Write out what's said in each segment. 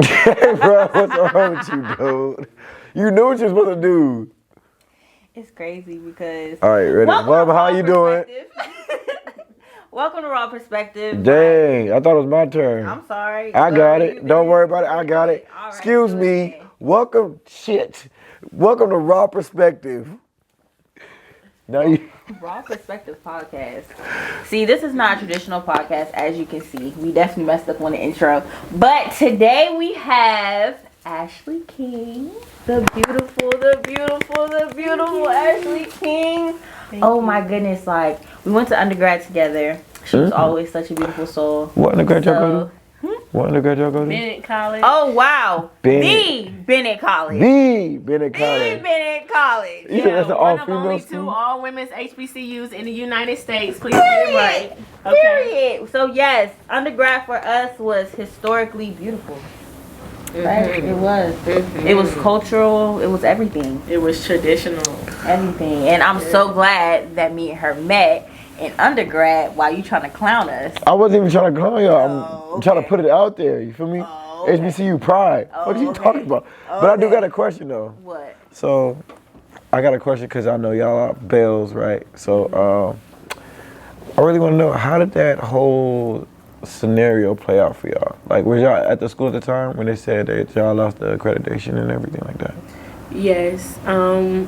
Hey, bro, what's wrong with you, dude? You knew what you were supposed to do. It's crazy because. All right, ready? Mom, how you doing? Welcome to Raw Perspective. Dang, I thought it was my turn. I'm sorry. I got it. Don't worry about it. I got it. All right, Excuse me. Welcome to Raw Perspective. Now you. Raw Perspective podcast. See, this is not a traditional podcast, as you can see. We definitely messed up on the intro. But today we have Ashley King. The beautiful Ashley King. Oh my goodness, like, we went to undergrad together. She was always such a beautiful soul. What undergrad y'all go to? What undergrad y'all go to? Bennett College. Oh, wow. Bennett. The Bennett College. The Bennett College. The Bennett College. You think that's an one of all-female only school? 2 all-women's HBCUs in the United States. Please get it right. Okay. Period. So, yes, undergrad for us was historically beautiful. Right? It was. It was cultural. It was everything. It was traditional. Everything. And I'm so glad that me and her met in undergrad while you trying to clown us. I wasn't even trying to clown y'all. I'm trying to okay. put it out there. You feel me? Oh, okay. HBCU pride. What are you talking about? But I do got a question though. What? So I got a question because I know y'all are bells, right? So I really want to know, how did that whole scenario play out for y'all? Like, was y'all at the school at the time when they said that y'all lost the accreditation and everything like that? Yes.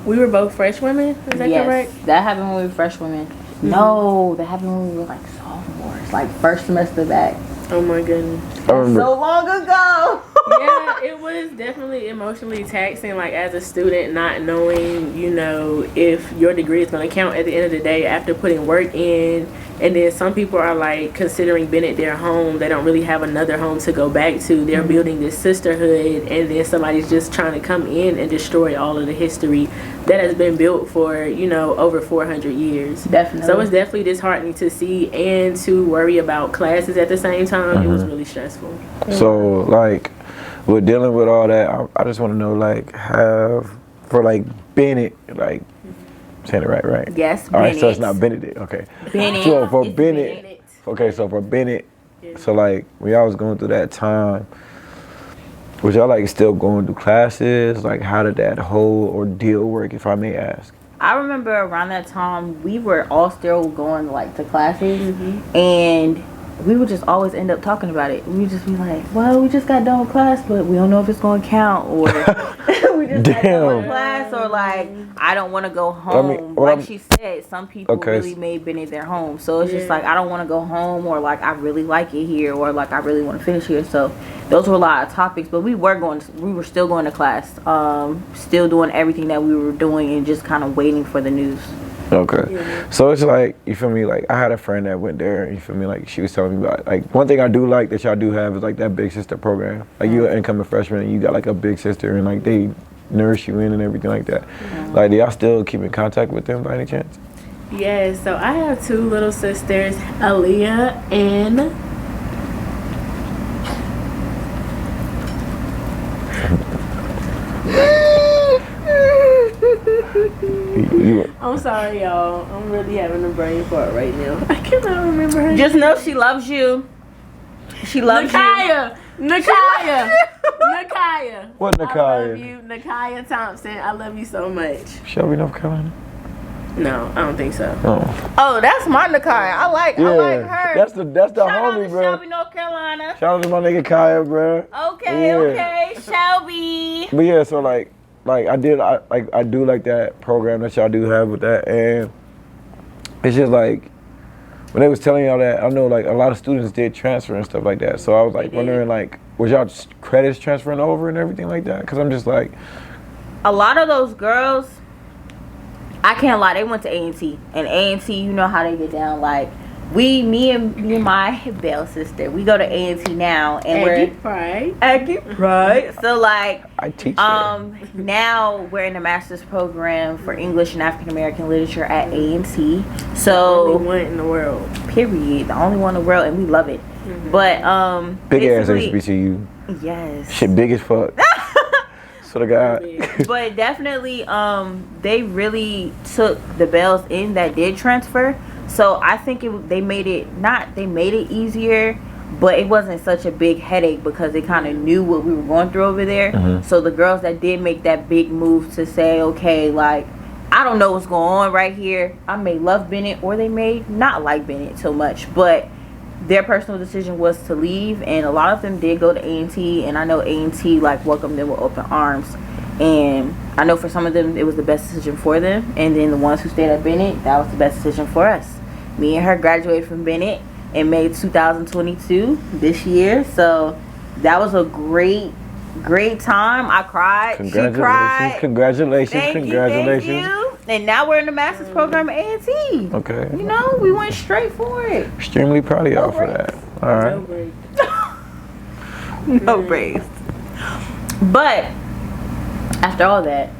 We were both fresh women. Is that correct? That happened when we were fresh women. No, that happened when we were like sophomores, like first semester back. Oh my goodness. I remember. So long ago. Yeah, it was definitely emotionally taxing, like as a student, not knowing, you know, if your degree is going to count at the end of the day after putting work in. And then some people are like considering Bennett their home. They don't really have another home to go back to. They're building this sisterhood, and then somebody's just trying to come in and destroy all of the history that has been built for, you know, over 400 years. Definitely. So it's definitely disheartening to see and to worry about classes at the same time. It was really stressful. So, like, with dealing with all that, I just want to know, like, for like Bennett, like, saying it right? Yes, All right, so it's Bennett. not Benedict, okay. Bennett. So for It's Bennett, okay, so for Bennett, so like, when y'all was going through that time, was y'all like still going through classes? Like, how did that whole ordeal work, if I may ask? I remember around that time, we were all still going like to classes, and we would just always end up talking about it. We would just be like, well, we just got done with class, but we don't know if it's going to count, or we just got done with class, or like, I don't want to go home. She said, some people really made Bennett their home. So it's just like, I don't want to go home, or like, I really like it here, or like, I really want to finish here. So those were a lot of topics, but we were still going to class, still doing everything that we were doing, and just kind of waiting for the news. Okay. Yeah. So it's like, you feel me, like I had a friend that went there, you feel me, like she was telling me about, like, one thing I do like that y'all do have is like that big sister program. Like you're an incoming freshman and you got like a big sister, and like they nurse you in and everything like that. Like, do y'all still keep in contact with them by any chance? Yeah, so I have 2 little sisters, Aaliyah and I'm sorry, y'all. I'm really having a brain fart right now. I cannot remember her. Just know she loves you. She loves Nakaya. Nakaya. What Nakaya? I love you, Nakaya Thompson. I love you so much. Shelby, North Carolina? No, I don't think so. Oh, that's my Nakaya. I like her. That's the Shout homie, out to bro. Shelby, North Carolina. Shout out to my nigga Kaya, bro. Okay, Shelby. But yeah, so like I do like that program that y'all do have with that, and it's just like when they was telling y'all that, I know like a lot of students did transfer and stuff like that. So I was like wondering, like, was y'all credits transferring over and everything like that? Because I'm just like, a lot of those girls, I can't lie, they went to A&T, and A&T, you know how they get down. Like, me and my Belle sister, we go to A&T now, and Aggie Pride. So like, I teach there. Now we're in a master's program for English and African American literature at A&T. So the only one in the world. Period. The only one in the world, and we love it. But big ass HBCU. Yes. Shit big as fuck. So the guy. But definitely, they really took the Bells in that did transfer. So I think they made it easier but it wasn't such a big headache because they kind of knew what we were going through over there. So the girls that did make that big move to say, okay, like, I don't know what's going on right here, I may love Bennett or they may not like Bennett so much, but their personal decision was to leave, and a lot of them did go to A&T, and I know A&T like welcomed them with open arms, and I know for some of them it was the best decision for them, and then the ones who stayed at Bennett, that was the best decision for us. Me and her graduated from Bennett in May 2022 this year, so that was a great time. I cried. She cried. Congratulations. Thank you. And now we're in the master's program at A&T. Okay. You know, we went straight for it. Extremely proud of y'all for that. All right. No breaks. But after all that,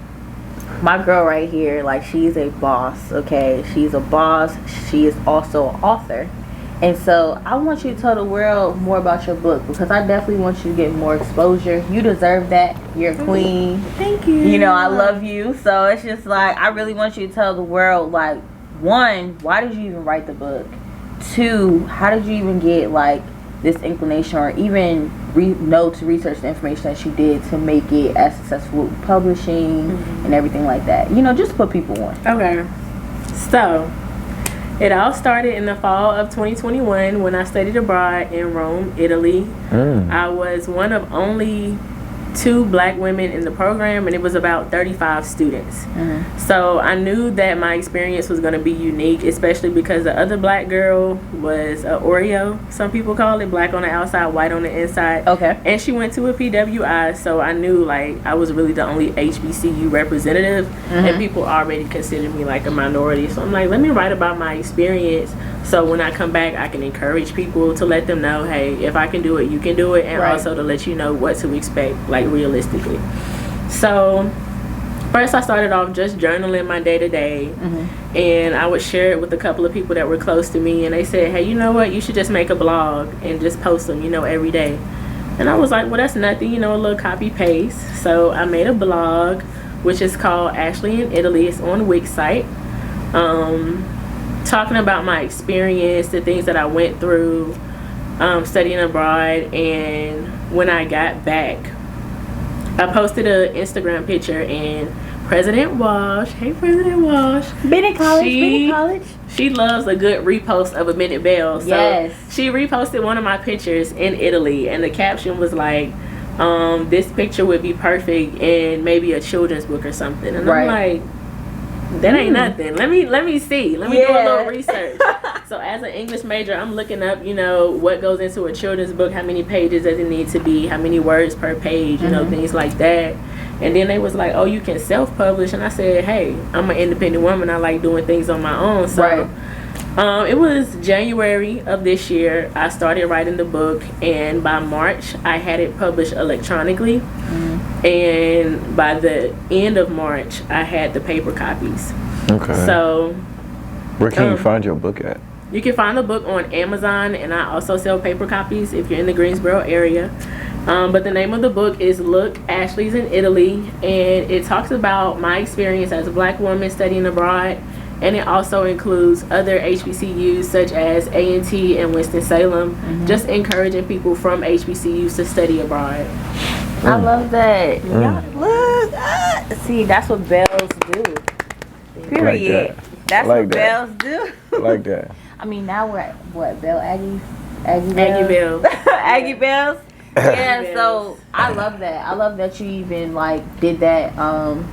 my girl right here, like, she's a boss, okay? She's a boss. She is also an author. And so I want you to tell the world more about your book, because I definitely want you to get more exposure. You deserve that. You're a queen. Thank you. You know, I love you. So it's just like, I really want you to tell the world, like, one, why did you even write the book? Two, how did you even get, like, this inclination, or even know to research the information that you did to make it as successful with publishing and everything like that? You know, just put people on. Okay. So, it all started in the fall of 2021 when I studied abroad in Rome, Italy. I was one of only 2 black women in the program, and it was about 35 students. So I knew that my experience was going to be unique, especially because the other black girl was a Oreo, some people call it, black on the outside, white on the inside. Okay. And she went to a PWI, so I knew like I was really the only HBCU representative, and people already considered me like a minority. So I'm like, let me write about my experience, so when I come back I can encourage people, to let them know, hey, if I can do it, you can do it, and also to let you know what to expect, like, realistically. So first I started off just journaling my day-to-day, and I would share it with a couple of people that were close to me, and they said, hey, you know what, you should just make a blog and just post them, you know, every day. And I was like, well, that's nothing, you know, a little copy paste. So I made a blog, which is called Ashley in Italy. It's on Wix site, talking about my experience, the things that I went through studying abroad. And when I got back, I posted an Instagram picture, and President Walsh, hey President Walsh, Bennett College. She loves a good repost of a Bennett Bell. So she reposted one of my pictures in Italy, and the caption was like, this picture would be perfect in maybe a children's book or something. And I'm like, that ain't nothing. Let me see. Let me do a little research. So as an English major, I'm looking up, you know, what goes into a children's book, how many pages does it need to be, how many words per page, you know, things like that. And then they was like, oh, you can self-publish. And I said, hey, I'm an independent woman. I like doing things on my own. So it was January of this year. I started writing the book, and by March, I had it published electronically. And by the end of March, I had the paper copies. Okay. So where can you find your book at? You can find the book on Amazon, and I also sell paper copies if you're in the Greensboro area. But the name of the book is Look, Ashley's in Italy, and it talks about my experience as a black woman studying abroad, and it also includes other HBCUs such as A&T and Winston-Salem, just encouraging people from HBCUs to study abroad. I love that. Y'all, look, see, that's what bells do. Period. Like that's like what that. bells do. Like that. I mean, now we're at what, Bell Aggie Bells. Aggie Bells. Yeah, so I love that. I love that you even like did that.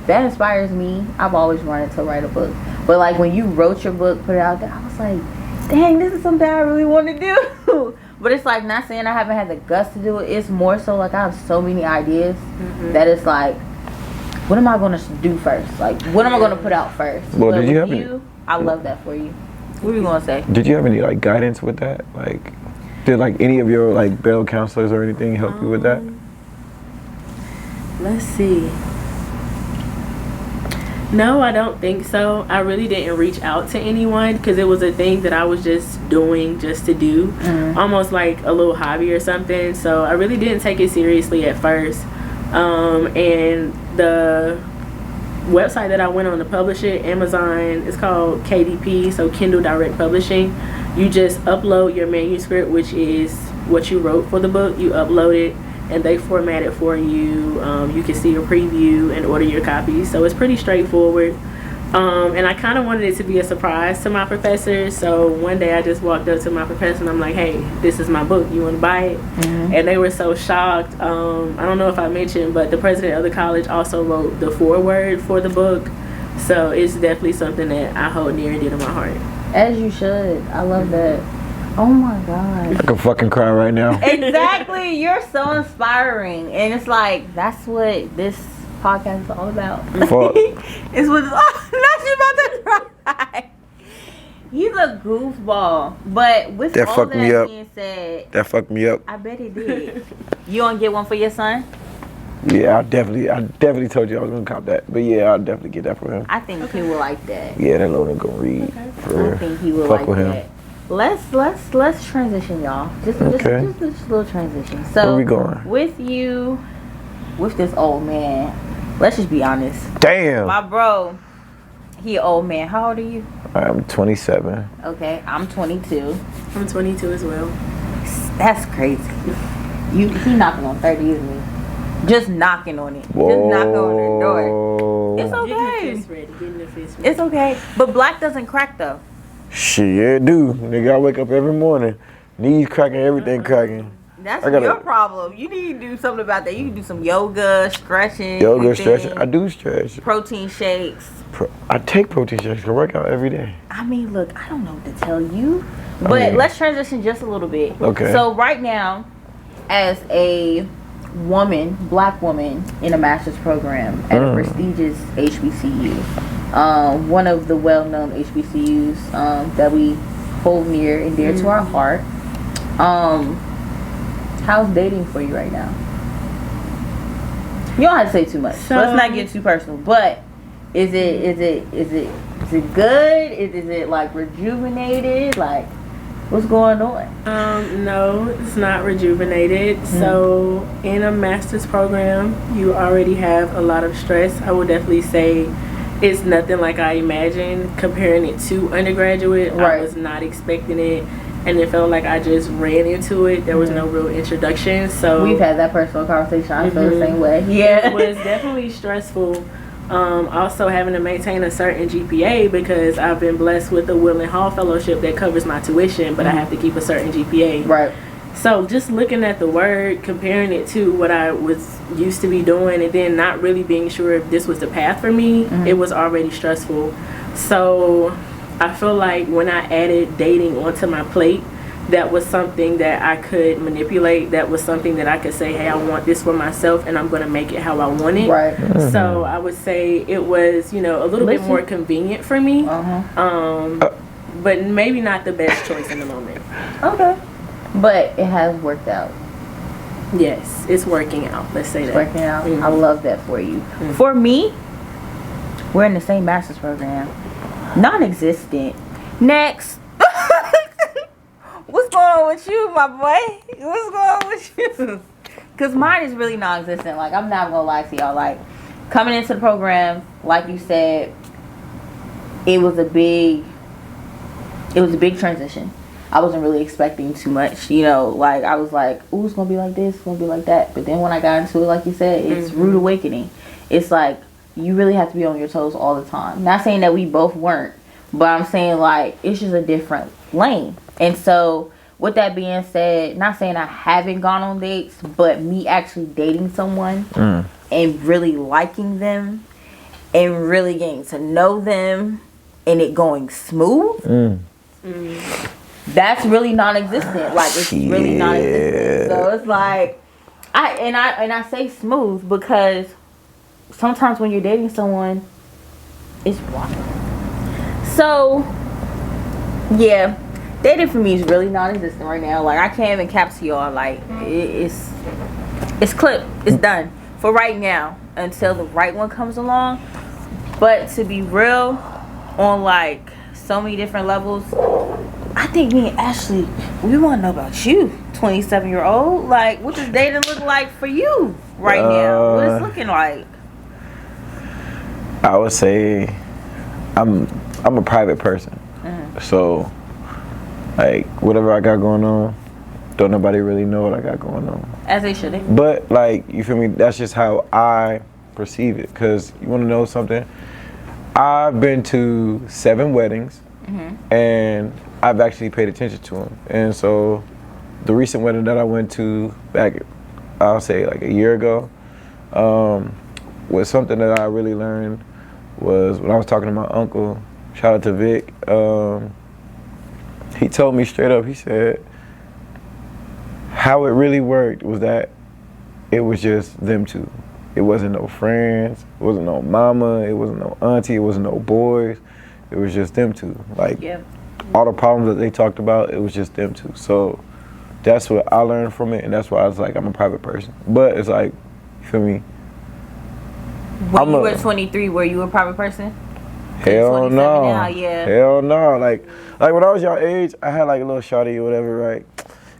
That inspires me. I've always wanted to write a book, but like when you wrote your book, put it out there, I was like, dang, this is something I really want to do. But it's like, not saying I haven't had the guts to do it. It's more so like I have so many ideas that it's like, what am I going to do first? Like, what am I going to put out first? Well, but did you have I love that for you. What were you going to say? Did you have any like guidance with that? Like, did like any of your like Bell counselors or anything help you with that? Let's see. No, I don't think so. I really didn't reach out to anyone because it was a thing that I was just doing just to do, almost like a little hobby or something. So I really didn't take it seriously at first. And the website that I went on to publish it, Amazon, it's called KDP, so Kindle Direct Publishing. You just upload your manuscript, which is what you wrote for the book, you upload it, and they format it for you. You can see your preview and order your copies. So it's pretty straightforward. And I kind of wanted it to be a surprise to my professors. So one day I just walked up to my professor and I'm like, hey, this is my book. You want to buy it? Mm-hmm. And they were so shocked. I don't know if I mentioned, but the president of the college also wrote the foreword for the book. So it's definitely something that I hold near and dear to my heart. As you should. I love that. Oh my God. I can fucking cry right now. Exactly. You're so inspiring. And it's like, that's what this podcast is all about. It's what it's all. Not you about to cry. He's a goofball. But with that all fucked that me up. being said, That fucked me up. I bet it did. You gonna get one for your son? Yeah, I definitely told you I was gonna cop that. But yeah, I'll definitely get that for him. I think he will like that. Yeah, that little nigga gonna read. Okay. For real. I think he will Fuck like with that. him. Let's transition, y'all. Just a little transition. So where we going? With this old man. Let's just be honest. Damn. My bro, he an old man. How old are you? I'm 27. Okay, I'm 22. I'm 22 as well. That's crazy. He knocking on 30, isn't he? Just knocking on it. Whoa. Just knocking on the door. It's okay. Getting the fist ready. It's okay. But black doesn't crack though. Shit, yeah, it do. Nigga, I wake up every morning. Knees cracking, everything cracking. That's your problem. You need to do something about that. You can do some yoga, stretching. Stretching. I do stretch. Protein shakes. I take protein shakes. I work out every day. I mean, look, I don't know what to tell you. But let's transition just a little bit. Okay. So right now, as a woman, black woman in a master's program at a prestigious HBCU, one of the well-known HBCUs that we hold near and dear to our heart. How's dating for you right now? You don't have to say too much. So, let's not get too personal. But is it good? Is it like rejuvenated? Like, what's going on? No, it's not rejuvenated. So in a master's program, you already have a lot of stress. I would definitely say it's nothing like I imagined. Comparing it to undergraduate, right. I was not expecting it. And it felt like I just ran into it. There was no real introduction. So we've had that personal conversation. I feel the same way. Yeah. It was definitely stressful. Also having to maintain a certain GPA because I've been blessed with the Will and Hall Fellowship that covers my tuition, but I have to keep a certain GPA. Right. So just looking at the word, comparing it to what I was used to be doing, and then not really being sure if this was the path for me, it was already stressful. So I feel like when I added dating onto my plate, that was something that I could manipulate. That was something that I could say, hey, I want this for myself and I'm going to make it how I want it. Right. So I would say it was, a little bit more convenient for me. But maybe not the best choice in the moment. Okay. But it has worked out. Yes, it's working out. Let's say that. It's working out. I love that for you. For me, we're in the same master's program. Non-existent. Next. What's going on with you, my boy? What's going on with you? Because mine is really non-existent. Like, I'm not gonna lie to y'all. Like, coming into the program, like you said, it was a big transition. I wasn't really expecting too much, like I was like, ooh, it's gonna be like this, it's gonna be like that. But then when I got into it, like you said, it's rude awakening. It's like you really have to be on your toes all the time. Not saying that we both weren't, but I'm saying like it's just a different lane. And so with that being said, not saying I haven't gone on dates, but me actually dating someone and really liking them and really getting to know them and it going smooth. That's really non-existent. Like it's really non-existent. So it's like I say smooth because sometimes when you're dating someone, it's wild. So yeah, dating for me is really non-existent right now. Like I can't even capture y'all. Like it's clipped. It's done for right now until the right one comes along. But to be real, on like so many different levels, I think me and Ashley, we want to know about you, 27-year-old. Like, what does dating look like for you right now? What is it looking like? I would say I'm a private person. So, like, whatever I got going on, don't nobody really know what I got going on. As they shouldn't. But like, you feel me? That's just how I perceive it. Cause you want to know something? I've been to 7 weddings, and I've actually paid attention to them. And so, the recent wedding that I went to back, I'll say like a year ago, was something that I really learned was when I was talking to my uncle. Shout out to Vic. He told me straight up. He said how it really worked was that it was just them two. It wasn't no friends, it wasn't no mama, it wasn't no auntie, it wasn't no boys. It was just them two. Like, all the problems that they talked about, it was just them two. So that's what I learned from it, and that's why I was like, I'm a private person. But it's like, you feel me? When you were 23, were you a private person? Hell no. Now, yeah. Hell no. Like when I was your age, I had like a little shawty or whatever, right?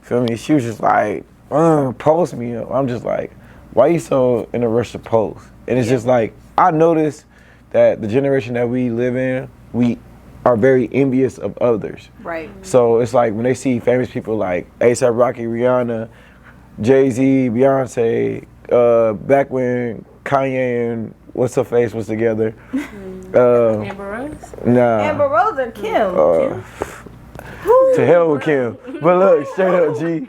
Feel me? She was just like, post me up. I'm just like, why you so in a rush to post? And it's just like, I noticed that the generation that we live in, we are very envious of others. Right. So it's like when they see famous people like A$AP Rocky, Rihanna, Jay-Z, Beyonce, back when Kanye and what's her face was together. Amber Rose? Nah. Amber Rose or Kim? To hell with Kim. But look, straight up, G.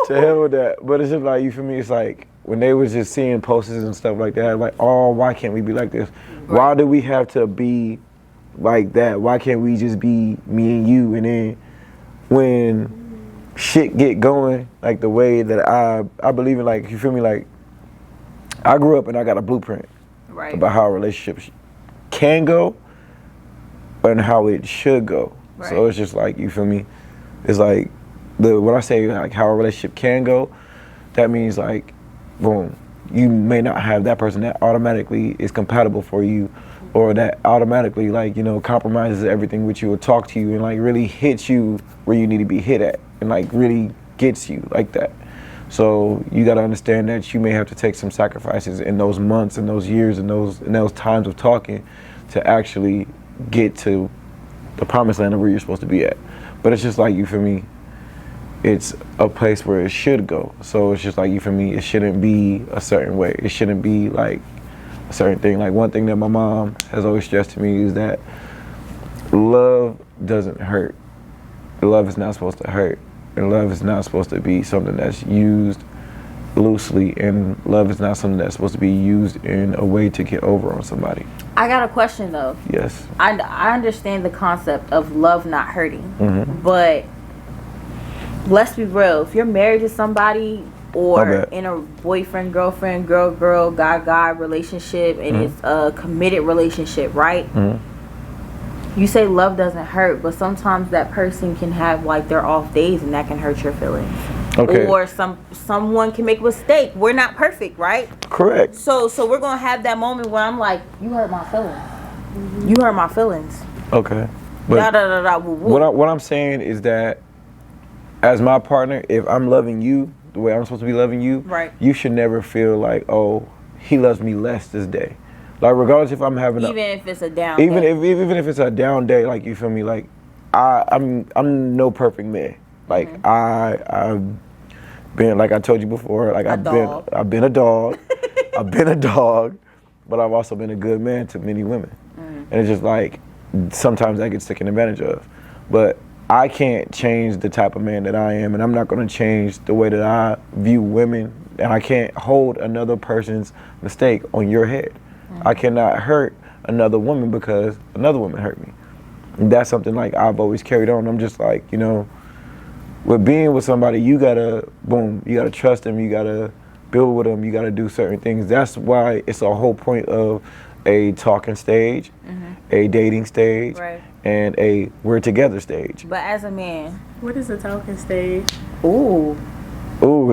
To hell with that. But it's just like, you feel me? It's like when they was just seeing posters and stuff like that, like, oh, why can't we be like this? Right. Why do we have to be like that? Why can't we just be me and you? And then when shit get going, like the way that I believe in, like, you feel me? Like, I grew up and I got a blueprint about how relationships can go and how it should go. Right. So it's just like, you feel me? It's like, when I say like how a relationship can go, that means like, boom, you may not have that person that automatically is compatible for you, or that automatically, like, you know, compromises everything with you or talk to you and like really hits you where you need to be hit at and like really gets you like that. So you got to understand that you may have to take some sacrifices in those months and those years and those times of talking to actually get to the promised land of where you're supposed to be at. But it's just like, you feel me? It's a place where it should go. So it's just like, you feel me? It shouldn't be a certain way. It shouldn't be like a certain thing. Like, one thing that my mom has always stressed to me is that love doesn't hurt. Love is not supposed to hurt. And love is not supposed to be something that's used loosely. And love is not something that's supposed to be used in a way to get over on somebody. I got a question though. Yes. I understand the concept of love not hurting, but let's be real. If you're married to somebody or in a boyfriend, girlfriend, girl, guy relationship, and it's a committed relationship, right? You say love doesn't hurt, but sometimes that person can have like their off days, and that can hurt your feelings. Okay. Or someone can make a mistake. We're not perfect, right? Correct. So we're gonna have that moment where I'm like, you hurt my feelings. You hurt my feelings. Okay. But what I'm saying is that as my partner, if I'm loving you the way I'm supposed to be loving you, right, you should never feel like, oh, he loves me less this day. Like, regardless if I'm having if it's a down day. Even if it's a down day, like, you feel me? Like, I'm no perfect man. Like, I've been, like I told you before, like I've been a dog. I've been a dog, but I've also been a good man to many women. And it's just like, sometimes I get taken advantage of. But I can't change the type of man that I am, and I'm not going to change the way that I view women, and I can't hold another person's mistake on your head. I cannot hurt another woman because another woman hurt me. And that's something like I've always carried on. I'm just like, you know, with being with somebody, you gotta trust them, you gotta build with them, you gotta do certain things. That's why it's a whole point of a talking stage, a dating stage, and a we're together stage. But as a man, what is a talking stage? Ooh,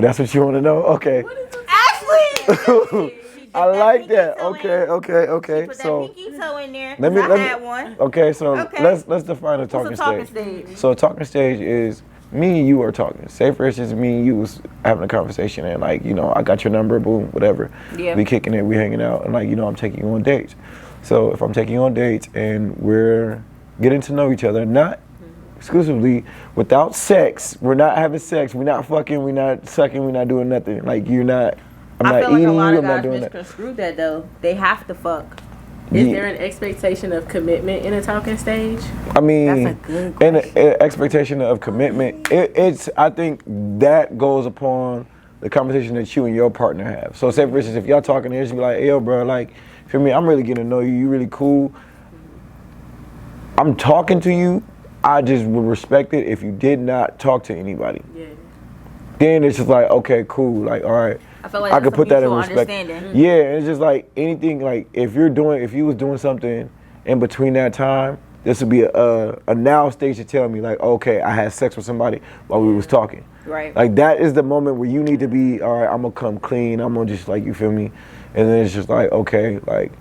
that's what you want to know? Okay. What is Ashley! I like that. Okay. She put that pinky toe in there. I had one. Okay, so let's define a talking stage. So a talking stage is me and you are talking. Say for instance, me and you was having a conversation, and like, you know, I got your number, boom, whatever. Yeah. We kicking it, we hanging out, and like, you know, I'm taking you on dates. So if I'm taking you on dates and we're getting to know each other, not exclusively without sex. We're not having sex. We're not fucking. We're not sucking. We're not doing nothing. Like you're not. I'm I not feel like eating a lot you. of I'm not guys doing that. misconstrue that though. They have to fuck. Is Yeah. there an expectation of commitment in a talking stage? I mean, That's a good and question. the expectation of commitment. It's. I think that goes upon the conversation that you and your partner have. So, say for instance, if y'all talking, you should be like, "Hey, yo, bro, like, for me, I'm really getting to know you. You really cool. I'm talking to you. I just would respect it if you did not talk to anybody. Yeah. Then it's just like, okay, cool. Like, all right, I feel like I that's could put a that in mutual respect. understanding. Yeah, it's just like anything. Like if you was doing something in between that time, this would be a now stage to tell me like, okay, I had sex with somebody while we was talking. Right. Like that is the moment where you need to be, all right, I'm gonna come clean. I'm gonna just like, you feel me? And then it's just like, okay, like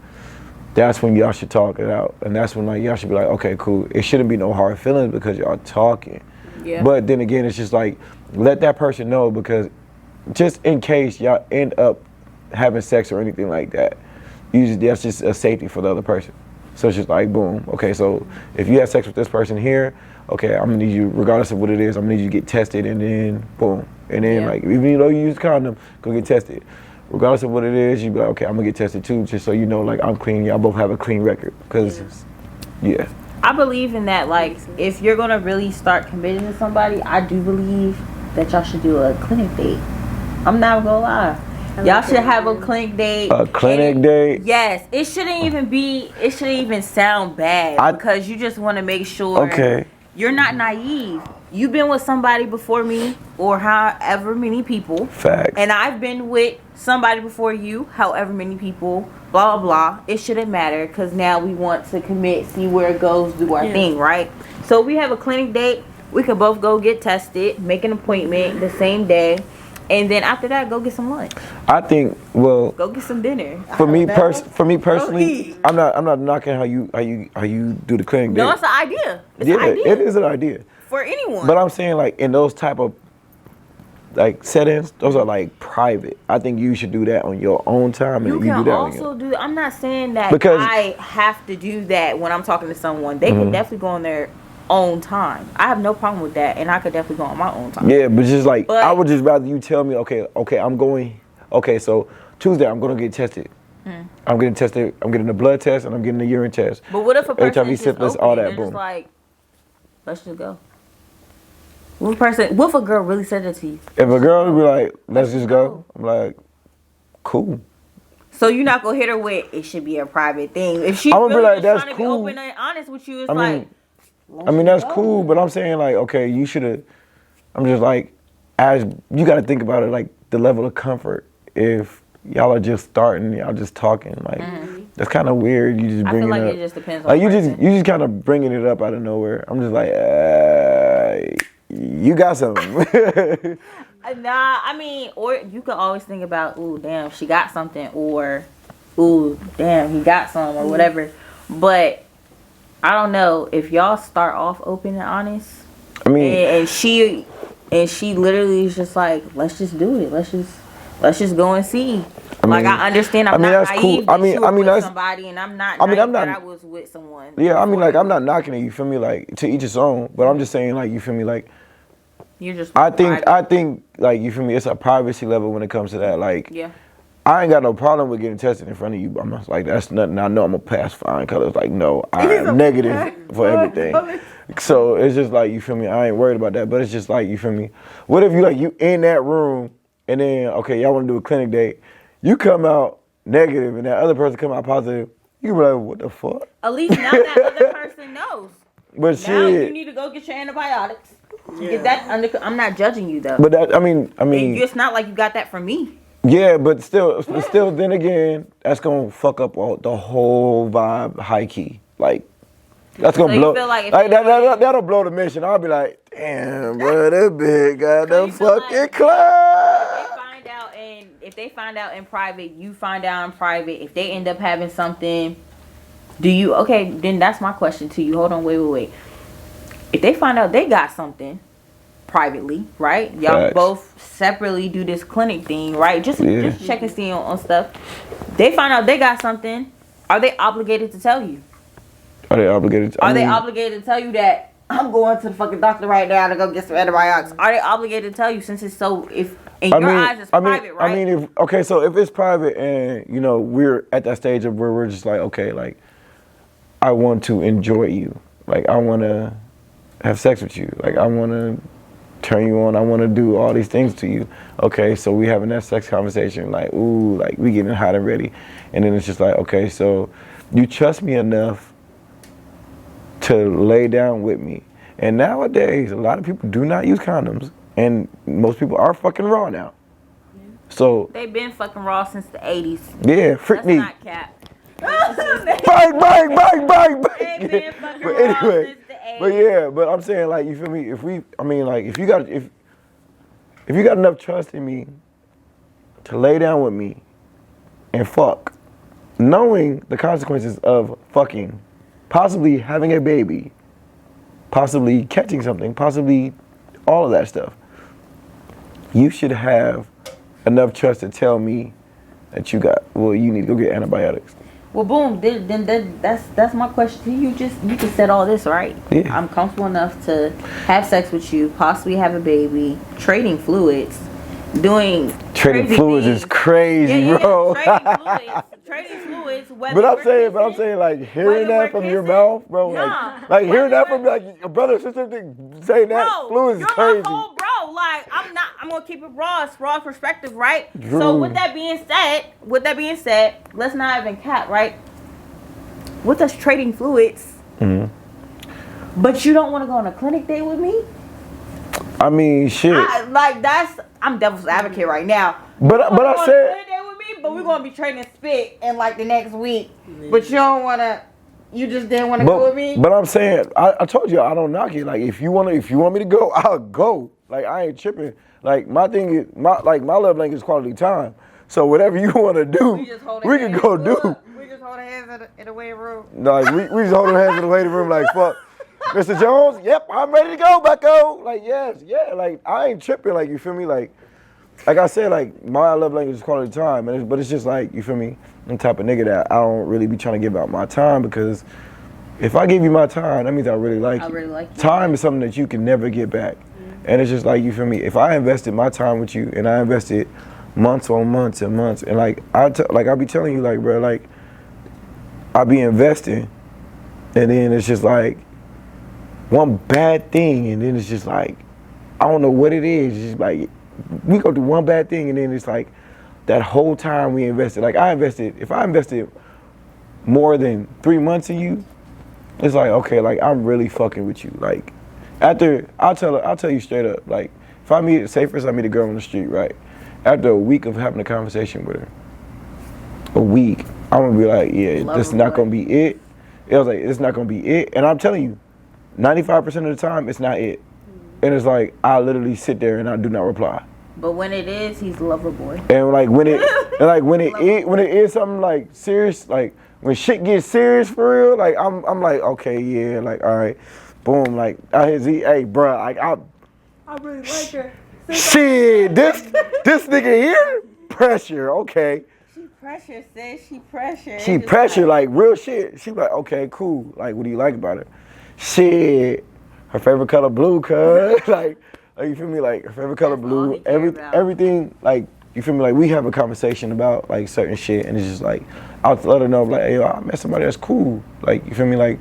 that's when y'all should talk it out. And that's when like y'all should be like, okay, cool. It shouldn't be no hard feelings because y'all talking. Yeah. But then again, it's just like, let that person know because just in case y'all end up having sex or anything like that, usually that's just a safety for the other person. So it's just like, boom, okay, so if you have sex with this person here, okay, I'm gonna need you, regardless of what it is, I'm gonna need you to get tested and then boom. And then like, even though you use condom, go get tested. Regardless of what it is, you be like, okay, I'm gonna get tested too, just so you know, like I'm clean, y'all both have a clean record. Cause, yeah. I believe in that. Like, if you're gonna really start committing to somebody, I do believe that y'all should do a clinic date. I'm not gonna lie. Y'all should have a clinic date. A clinic date? Yes. It shouldn't even sound bad because you just want to make sure you're not naive. You've been with somebody before me or however many people. Facts. And I've been with somebody before you, however many people, blah, blah, blah. It shouldn't matter because now we want to commit, see where it goes, do our thing, right? So we have a clinic date. We can both go get tested, make an appointment the same day. And then after that, go get some lunch. I think, well, go get some dinner. For me personally, I'm not knocking how you do the clinic date. No, it's an idea. It's an idea. It is an idea for anyone. But I'm saying like in those type of like settings, those are like private. I think you should do that on your own time. You and can do that also do. I'm not saying that because I have to do that when I'm talking to someone. They can definitely go on their own time. I have no problem with that, and I could definitely go on my own time. Yeah, but just like I would just rather you tell me, okay, I'm going. Okay, so Tuesday I'm gonna get tested. I'm getting tested. I'm getting a blood test and I'm getting a urine test. But what if a person HIV, is just syphilis, open all that, and boom. just like, let's just go. What if a girl really said that to you? If a girl would be like, let's just go, I'm like, cool. So you're not gonna hit her with it should be a private thing. If she's I'm gonna really be like, just that's trying cool. to be open and honest with you, it's I mean that's cool, but I'm saying like, okay, you should have. I'm just like, as you got to think about it, like the level of comfort. If y'all are just starting, y'all just talking, like that's kind of weird. You just bringing I feel like it just depends on like you person. just kind of bringing it up out of nowhere. I'm just like, you got something. Nah, I mean, or you could always think about, ooh, damn, she got something, or ooh, damn, he got some, or whatever. But I don't know if y'all start off open and honest. I mean, and she literally is just like, let's just do it. Let's just go and see. I understand. I'm not that's naive. cool. That you were with that's somebody, and I'm not. I was with someone. Yeah, I mean, like I'm not knocking it. You feel me? Like to each his own. But I'm just saying, like you feel me? Like you're just. I think, like you feel me? It's a privacy level when it comes to that. Like, yeah. I ain't got no problem with getting tested in front of you. I'm just like, that's nothing. I know I'm gonna pass fine colors. Like, no, I'm negative for everything. So it's just like, you feel me? I ain't worried about that. But it's just like, you feel me? What if you in that room and then okay, y'all want to do a clinic date? You come out negative and that other person come out positive. You can be like, what the fuck? At least now that other person knows. But now shit. you need to go get your antibiotics. Get that under. I'm not judging you though. But that, I mean, it's not like you got that from me. Yeah, but still, then again, that's gonna fuck up the whole vibe, high key. Like, that's gonna blow. Feel like that'll blow the mission. I'll be like, damn, bro, that big got the fucking club. If they find out in private, you find out in private. If they end up having something, do you? Okay, then that's my question to you. Hold on, wait. If they find out they got something privately, right? Y'all Facts. both separately do this clinic thing, right? Just check and see on stuff. They find out they got something. Are they obligated to tell you? Are they obligated? Are they obligated to tell you that I'm going to the fucking doctor right now to go get some antibiotics. Are they obligated to tell you since it's so, if in your eyes it's private, right? I mean, so if it's private and, you know, we're at that stage of where we're just like, okay, like, I want to enjoy you. Like, I want to have sex with you. Like, I want to turn you on. I want to do all these things to you. Okay, so we having that sex conversation. Like, ooh, like, we getting hot and ready. And then it's just like, okay, so you trust me enough to lay down with me. And nowadays, a lot of people do not use condoms. And most people are fucking raw now. So They've been fucking raw since the 80s. yeah, freak That's me. not cap. Bang, bang, bang, bang, bang. They've been fucking But raw anyway, since the 80s. but yeah, but I'm saying, like, you feel me? If we, I mean, like, if you got enough trust in me to lay down with me and fuck, knowing the consequences of fucking, possibly having a baby, possibly catching something, possibly all of that stuff, you should have enough trust to tell me that you need to go get antibiotics. Well, boom. Then that's my question to you. You can set all this right. Yeah. I'm comfortable enough to have sex with you, possibly have a baby, trading fluids, doing Trading crazy fluids things. is crazy, bro. Trading fluids. But I'm saying, like, hearing that from your mouth, bro, like hearing that from like your brother or sister saying that fluid is you're crazy. my whole bro. Like, I'm gonna keep it raw. It's raw perspective, right? True. So with that being said, let's not even cap, right? With us trading fluids, but you don't want to go on a clinic date with me? I mean, shit. I'm devil's advocate right now. But I said, but we're gonna be trading spit in like the next week. But you don't wanna. You just didn't want to go with me. But I'm saying, I told you I don't knock it. Like, if you want me to go, I'll go. Like, I ain't tripping. Like, my thing is my love language is quality time. So whatever you want to do, we can go do. We just hold hands in the waiting room. Like, we just hold hands in the waiting room. Like, fuck, Mr. Jones. Yep, I'm ready to go, Bucko. Like, yes, yeah. Like, I ain't tripping. Like, you feel me? Like I said, like, my love language is quality time. But it's just like, you feel me? I'm the type of nigga that I don't really be trying to give out my time, because if I give you my time, that means I really like you. I really like you. Time is something that you can never get back. And it's just like, you feel me? If I invested my time with you and I invested months on months and months, and like I'll be telling you, like, bro, like, I be investing, and then it's just like one bad thing, and then it's just like, I don't know what it is. It's just like, we go do one bad thing, and then it's like, that whole time we invested, like, if I invested more than 3 months in you, it's like, okay, like, I'm really fucking with you. Like, after, I'll tell you straight up, like, if I meet a girl on the street, right? After a week of having a conversation with her, I'm gonna be like, yeah, this is not gonna be it. It was like, it's not gonna be it. And I'm telling you, 95% of the time, it's not it. And it's like, I literally sit there and I do not reply. But when it is, he's lover boy. And like when it is something like serious, like when shit gets serious for real, like I'm like, okay, yeah, like, all right, boom, like I hear Z, hey, bro, like I really like her. Shit, this nigga here, pressure, okay. She pressure, sis. She pressure. She pressure, like real shit. She like, okay, cool. Like, what do you like about her? Shit, her favorite color blue, cuz. like you feel me? Like, her favorite color blue. Everything, like, you feel me? Like, we have a conversation about like certain shit, and it's just like, I'll let her know, like, hey, yo, I met somebody that's cool. Like, you feel me? Like,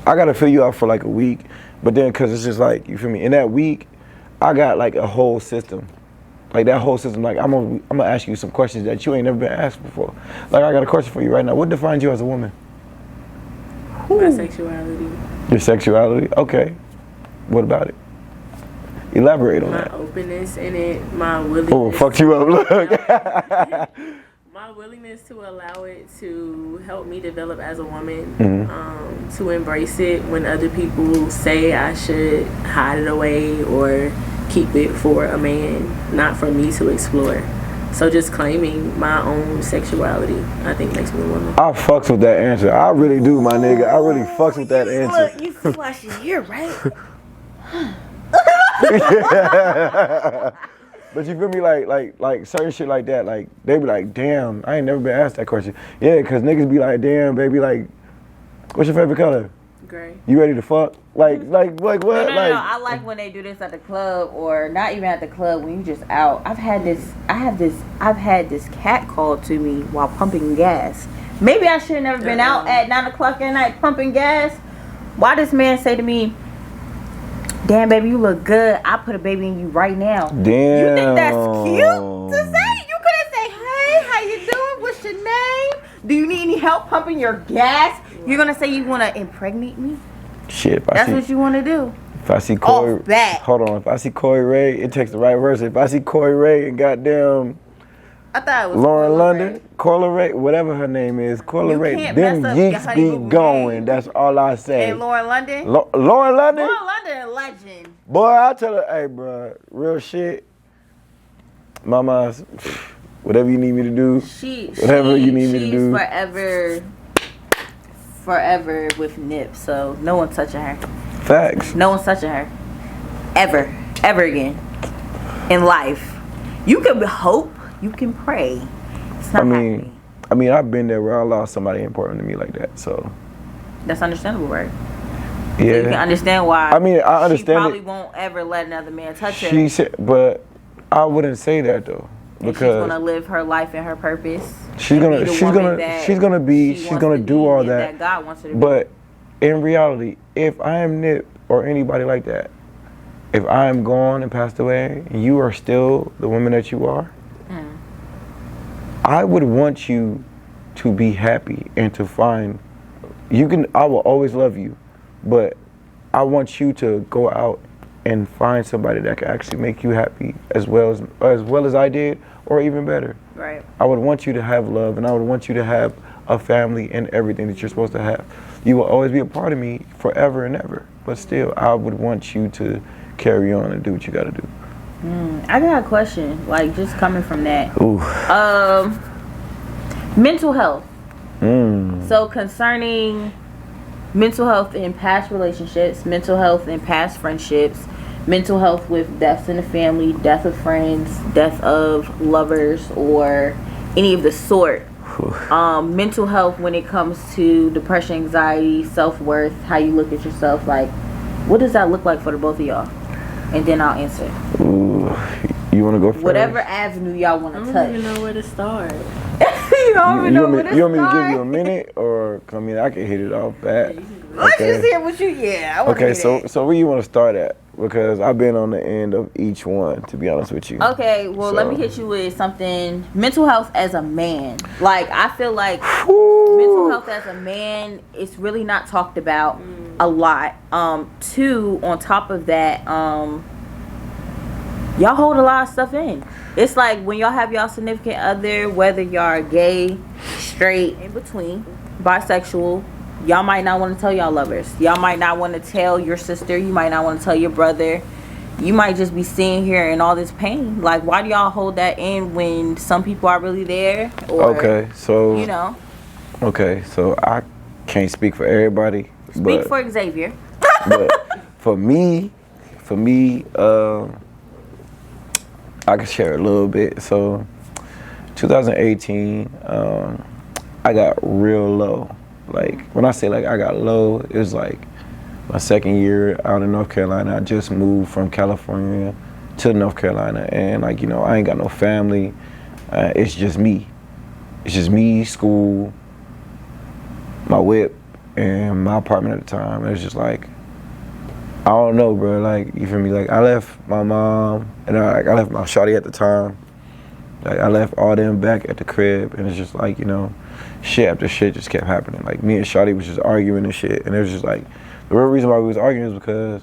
I gotta fill you out for like a week, but then, cause it's just like, you feel me? In that week, I got like a whole system. Like, that whole system, like, I'm gonna ask you some questions that you ain't never been asked before. Like, I got a question for you right now. What defines you as a woman? My sexuality. Your sexuality? Okay. What about it? Elaborate on my that. My openness in it, my willingness. Oh, fucked you up, look. My willingness to allow it to help me develop as a woman, Mm-hmm. to embrace it when other people say I should hide it away or keep it for a man, not for me to explore. So just claiming my own sexuality, I think, makes me a woman. I fucks with that answer. I really do, my nigga. I really fucks with that answer. Look, you flash your ear, right? But you feel me, like certain shit like that, like, they be like, damn, I ain't never been asked that question. Yeah, cause niggas be like, damn, baby, like, what's your favorite color? Great. You ready to fuck? Like what? No, Like, I like when they do this at the club, or not even at the club, when you just out. I've had this cat call to me while pumping gas. Maybe I should have never been out at 9 o'clock at night pumping gas. Why this man say to me, "Damn, baby, you look good. I put a baby in you right now." damn. You think that's cute to say? You couldn't say, "Hey, how you doing? What's your name? Do you need any help pumping your gas?" You're gonna say you wanna impregnate me? Shit, That's what you wanna do. If I see Corey, Off bat. hold on. If I see Corey Ray, it takes the right words. If I see Corey Ray and goddamn I thought it was Lauren Cola London, Ray. Corla Ray, whatever her name is, Corla You Ray, can't them mess up your yeeks honey be boo boo going. name. That's all I say. And Lauren London. Lauren London? Lauren London, a legend. Boy, I tell her, hey, bro, real shit. Mama's, whatever you need me to do, whatever you need me to do. She's forever with Nip. So no one's touching her. Facts. No one's touching her. Ever again. In life. You can hope. You can pray. It's not happening. I've been there where I lost somebody important to me like that, so. That's understandable, right? Yeah. So you can understand why. I understand she probably it. won't ever let another man touch her. She said, but I wouldn't say that though, and because she's gonna live her life and her purpose. she's gonna do all that. God wants her to be. But in reality, if I am Nip or anybody like that, if I am gone and passed away, and you are still the woman that you are, I would want you to be happy and to find. I will always love you, but I want you to go out and find somebody that can actually make you happy as well as I did, or even better. Right. I would want you to have love, and I would want you to have a family and everything that you're supposed to have. You will always be a part of me forever and ever, but still, I would want you to carry on and do what you got to do. I got a question, like just coming from that. Ooh. Mental health. So concerning mental health in past relationships, mental health in past friendships, mental health with deaths in the family, death of friends, death of lovers, or any of the sort. Mental health when it comes to depression, anxiety, self-worth, how you look at yourself, like what does that look like for the both of y'all? And then I'll answer. Ooh. You want to go first? Whatever avenue y'all want to touch. I don't even know where to start. You don't even know where to start. You want me to give you a minute, or I can hit it off bat. Let's just hear what you. Yeah. I wanna hear that. So where you want to start at? Because I've been on the end of each one, to be honest with you. Okay, well, let me hit you with something. Mental health as a man. Like, I feel like mental health as a man is really not talked about a lot. Two, on top of that, y'all hold a lot of stuff in. It's like when y'all have y'all significant other, whether y'all are gay, straight, in between, bisexual, y'all might not want to tell y'all lovers. Y'all might not want to tell your sister. You might not want to tell your brother. You might just be sitting here in all this pain. Like, why do y'all hold that in when some people are really there? Or, okay, so you know. Okay, so I can't speak for everybody. Speak for Xavier. But for me, I can share a little bit. So 2018, I got real low. Like, when I say like I got low, it was like my second year out in North Carolina. I just moved from California to North Carolina, and like, I ain't got no family. It's just me. It's just me, school, my whip, and my apartment at the time. It was just like, I don't know, bro. Like, you feel me? Like, I left my mom, and I left my shawty at the time. Like, I left all them back at the crib, and it's just like, shit after shit just kept happening. Like, me and shawty was just arguing and shit, and it was just like, the real reason why we was arguing is because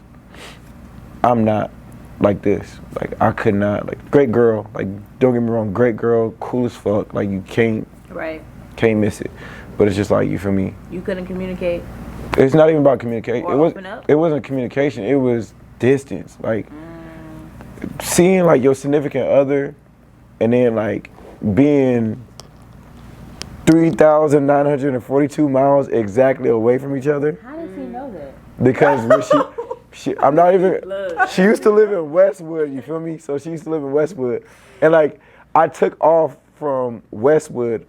I'm not like this. Like, I could not, like, great girl. Like, don't get me wrong, great girl, cool as fuck. Like, you can't miss it. But it's just like, you feel me? You couldn't communicate. It's not even about communication. Or it wasn't communication. It was distance. Like, seeing like your significant other, and then like being 3,942 miles exactly away from each other. How does he know that? Because when I'm not even. She used to live in Westwood. You feel me? So she used to live in Westwood, and like I took off from Westwood.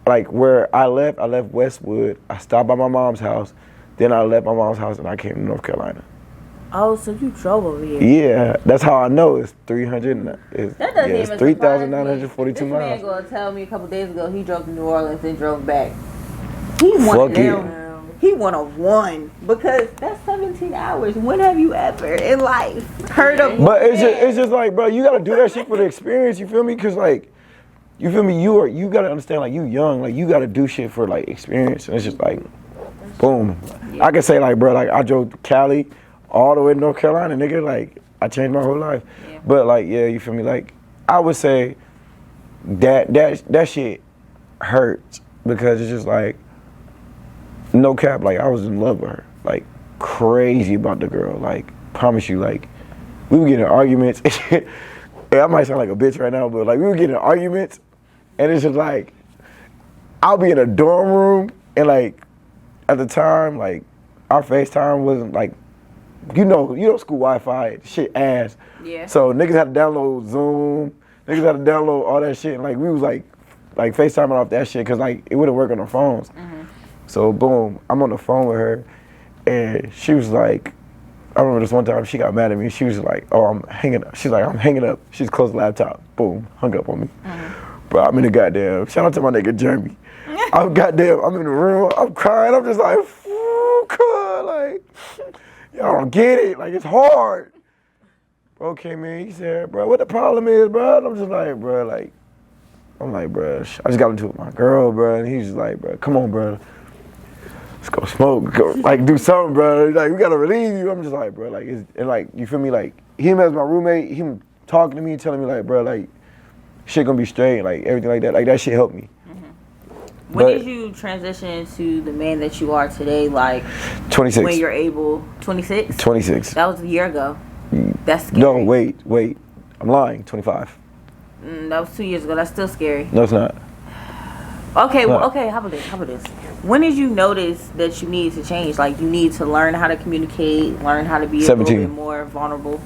Like, where I left Westwood. I stopped by my mom's house. Then I left my mom's house and I came to North Carolina. Oh, so you drove over here? Yeah, that's how I know it's 300. That doesn't even it's 3,942 This man miles. gonna tell me a couple days ago he drove to New Orleans and drove back. He one of them. He one of one because that's 17 hours. When have you ever in life heard of? But it's just like, bro, you gotta do that shit for the experience. You feel me? Cause like, you feel me? You gotta understand, like, you young, like, you gotta do shit for like experience. And it's just like, boom. Yeah. I can say like, bro, like I drove to Cali all the way to North Carolina, nigga. Like, I changed my whole life. Yeah. But like, yeah, you feel me? Like, I would say that shit hurts because it's just like, no cap, like, I was in love with her. Like, crazy about the girl. Like, promise you, like, we would get in arguments. I might sound like a bitch right now, but like, we would get in arguments, and it's just like, I'll be in a dorm room, and like, at the time, like, our FaceTime wasn't like, you know, school Wi-Fi, shit ass. Yeah. So niggas had to download Zoom, niggas had to download all that shit, and like, we was like FaceTiming off that shit, cause like, it wouldn't work on our phones. Mm-hmm. So boom, I'm on the phone with her, and she was like, I remember this one time she got mad at me. She was like, "Oh, I'm hanging up." She's like, "I'm hanging up." She's closed the laptop. Boom, hung up on me. Mm-hmm. Bro, I'm in the goddamn. Shout out to my nigga Jeremy. I'm in the room. I'm crying. I'm just like, God, like, y'all don't get it. Like, it's hard. Bro came in. He said, "Bro, what the problem is, bro?" And I'm just like, bro, like, bro, I just got into it with my girl, bro. And he's just like, bro, come on, bro. Let's go smoke, like, do something, bro. Like, we gotta relieve you. I'm just like, bro, like, and like, you feel me? Like, him as my roommate, him talking to me, telling me, like, bro, like, shit gonna be straight, like, everything like that. Like, that shit helped me. Mm-hmm. When did you transition to the man that you are today? Like, 26. When you're able, 26? 26. That was a year ago. That's scary. No, wait. I'm lying. 25. That was 2 years ago. That's still scary. No, it's not. Okay, well, okay, how about this? When did you notice that you needed to change? Like, you need to learn how to communicate, learn how to be 17. a little bit more vulnerable.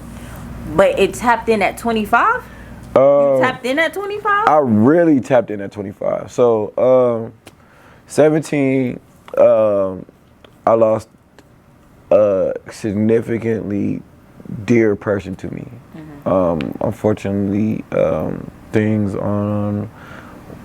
But it tapped in at 25? You tapped in at 25? I really tapped in at 25. So, 17, I lost a significantly dear person to me. Mm-hmm. Unfortunately, things on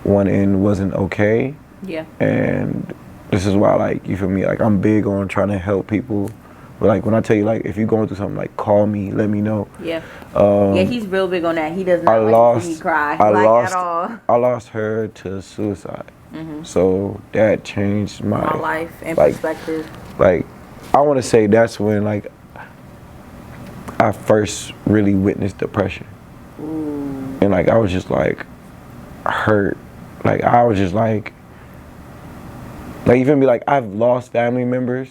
one end wasn't okay. Yeah. And this is why, like, you feel me? Like, I'm big on trying to help people. But like, when I tell you, like, if you're going through something, like, call me, let me know. Yeah. Yeah, he's real big on that. He does not like to see me cry at all. I lost her to suicide. Mm-hmm. So that changed my life and perspective. Like, I want to say that's when, like, I first really witnessed depression. Ooh. And like, I was just like hurt. Like, I was just like, you feel me? Like, I've lost family members.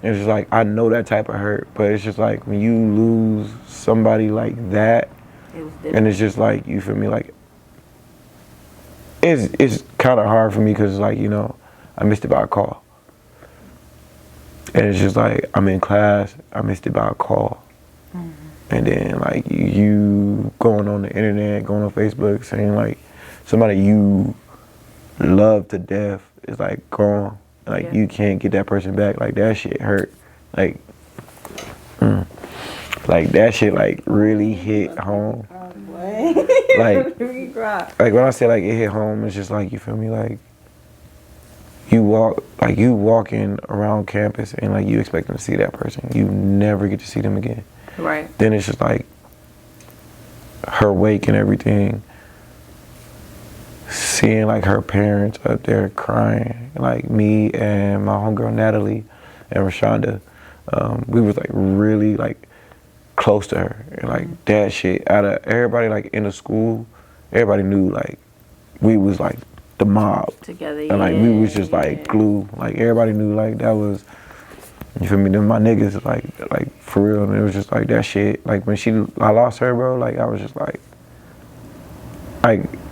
And it's just like, I know that type of hurt, but it's just like when you lose somebody like that, and it's just like, you feel me? Like, it's kind of hard for me because, like, you know, I missed it by a call. And it's just like, I'm in class, I missed it by a call. Mm-hmm. And then, like, you going on the internet, going on Facebook, saying, like, somebody you love to death is, like, gone. Like, you can't get that person back. Like, that shit hurt. Like, like, that shit, like, really hit home. Like, when I say, like, it hit home, it's just like, you feel me? Like, you walking around campus and, like, you expecting to see that person. You never get to see them again. Right. Then it's just like her wake and everything. Seeing, like, her parents up there crying, like, me and my homegirl Natalie and Rashonda, we was, like, really, like, close to her. And, like, that shit, out of everybody, like, in the school, everybody knew, like, we was, like, the mob. Together, and, like, we was just, like, glue. Like, everybody knew, like, that was, you feel me, them my niggas, like, for real. And it was just, like, that shit. Like, when I lost her, bro, like, I was just, like,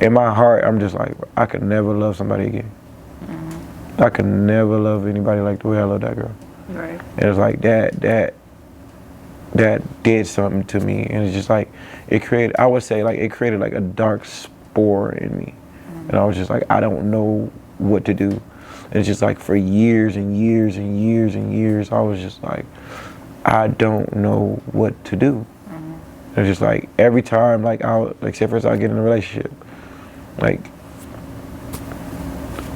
in my heart, I'm just like, I could never love somebody again. Mm-hmm. I could never love anybody like the way I love that girl. Right. And it's like that did something to me, and it's just like it created like a dark spore in me, and I was just like, I don't know what to do. And it's just like for years and years and years and years, I was just like, I don't know what to do. It's just like every time, like say first I get in a relationship, like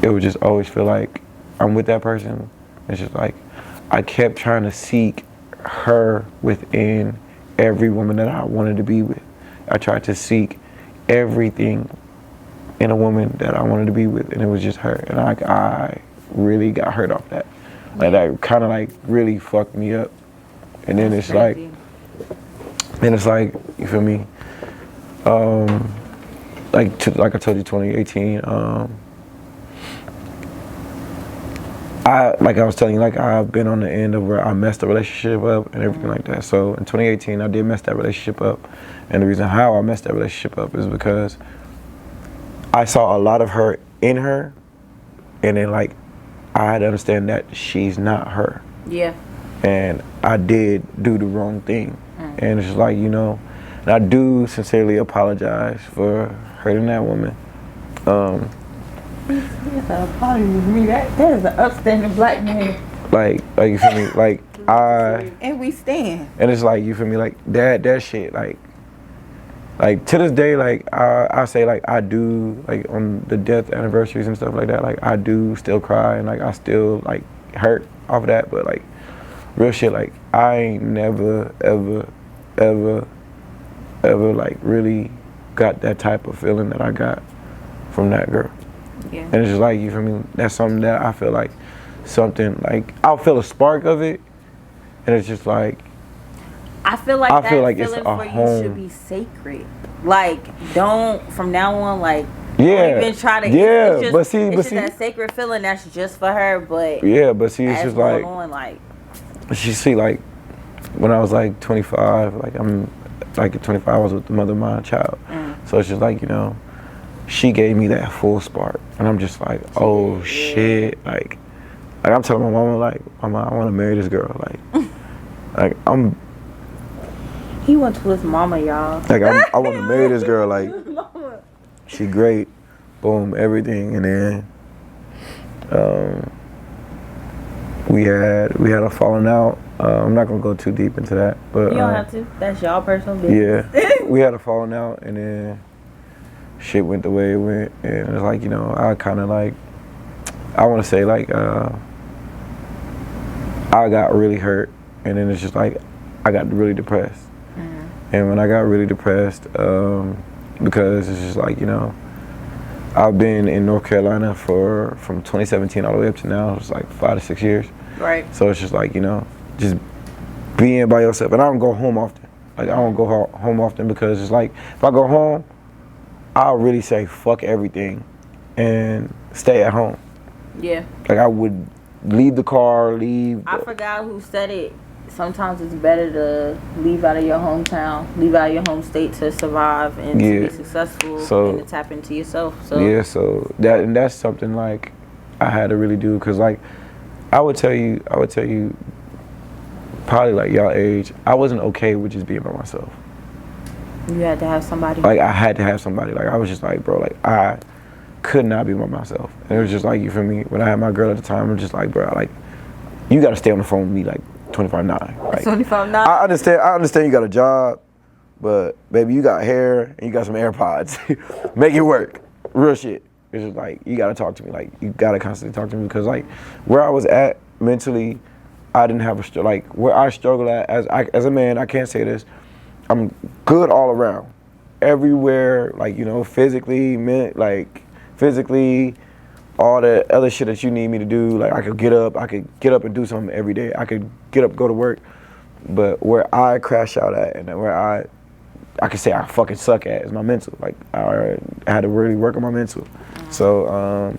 it would just always feel like I'm with that person. It's just like I kept trying to seek her within every woman that I wanted to be with. I tried to seek everything in a woman that I wanted to be with, and it was just her. And like I really got hurt off that. Like that kind of like really fucked me up. And then it's crazy. You feel me? Like I told you, 2018. I was telling you, like I've been on the end of where I messed the relationship up and everything like that. So in 2018, I did mess that relationship up, and the reason how I messed that relationship up is because I saw a lot of her in her, and then like I had to understand that she's not her. Yeah. And I did do the wrong thing, and it's just like, you know, and I do sincerely apologize for hurting that woman. Yes, I apologize to me. That is an upstanding black man. Like you feel me? Like and we stand. And it's like, you feel me? Like that shit. Like to this day, like I say, like I do, like on the death anniversaries and stuff like that. Like I do still cry, and like I still like hurt off of that. But like real shit, like I ain't never ever like really got that type of feeling that I got from that girl. Yeah. And it's just like, you feel me? That's something that I feel like I'll feel a spark of it, and it's just like I feel like I that feel like feeling it's a for home. you should be sacred. Like, don't from now on, like, yeah, don't even try to. Yeah, it's just, but see, it's just that sacred feeling that's just for her. But yeah, but see, it's just like, like, she see, like when I was like 25, like I'm like at 25, I was with the mother of my child. So it's just like, you know, she gave me that full spark, and I'm just like, oh shit, like I'm telling my mama, like, Mama, I want to marry this girl, like he went to his mama, y'all. Like I want to marry this girl, like she great, boom, everything, and then we had a falling out. I'm not gonna go too deep into that, but you don't have to. That's y'all personal business. Yeah, we had a falling out, and then shit went the way it went, and it's like, you know, I kind of like, I want to say like I got really hurt, and then it's just like I got really depressed. And when I got really depressed, because it's just like, you know, I've been in North Carolina from 2017 all the way up to now. It's like 5 to 6 years. Right. So it's just like, you know, just being by yourself. And I don't go home often. Like I don't go home often because it's like, if I go home, I'll really say fuck everything and stay at home. Yeah. Like I would leave the car, I forgot who said it. Sometimes it's better to leave out of your hometown, leave out of your home state to survive and to be successful, and to tap into yourself. So yeah, so that's something like I had to really do, because like I would tell you probably like y'all age, I wasn't okay with just being by myself. You had to have somebody. Like I had to have somebody. Like I was just like, bro, like I could not be by myself. And it was just like, you feel me? When I had my girl at the time, I'm just like, bro, like you got to stay on the phone with me like 24/9. Like, 24/9. I understand you got a job, but baby, you got hair and you got some AirPods. Make it work. Real shit. It's just like, you gotta talk to me. Like you gotta constantly talk to me, because like where I was at mentally, I didn't have like where I struggle at as a man. I can't say this. I'm good all around, everywhere. Like, you know, physically, all the other shit that you need me to do. Like I could get up and do something every day. I could get up, go to work. But where I crash out at, and where I could say I fucking suck at, is my mental. Like I had to really work on my mental. So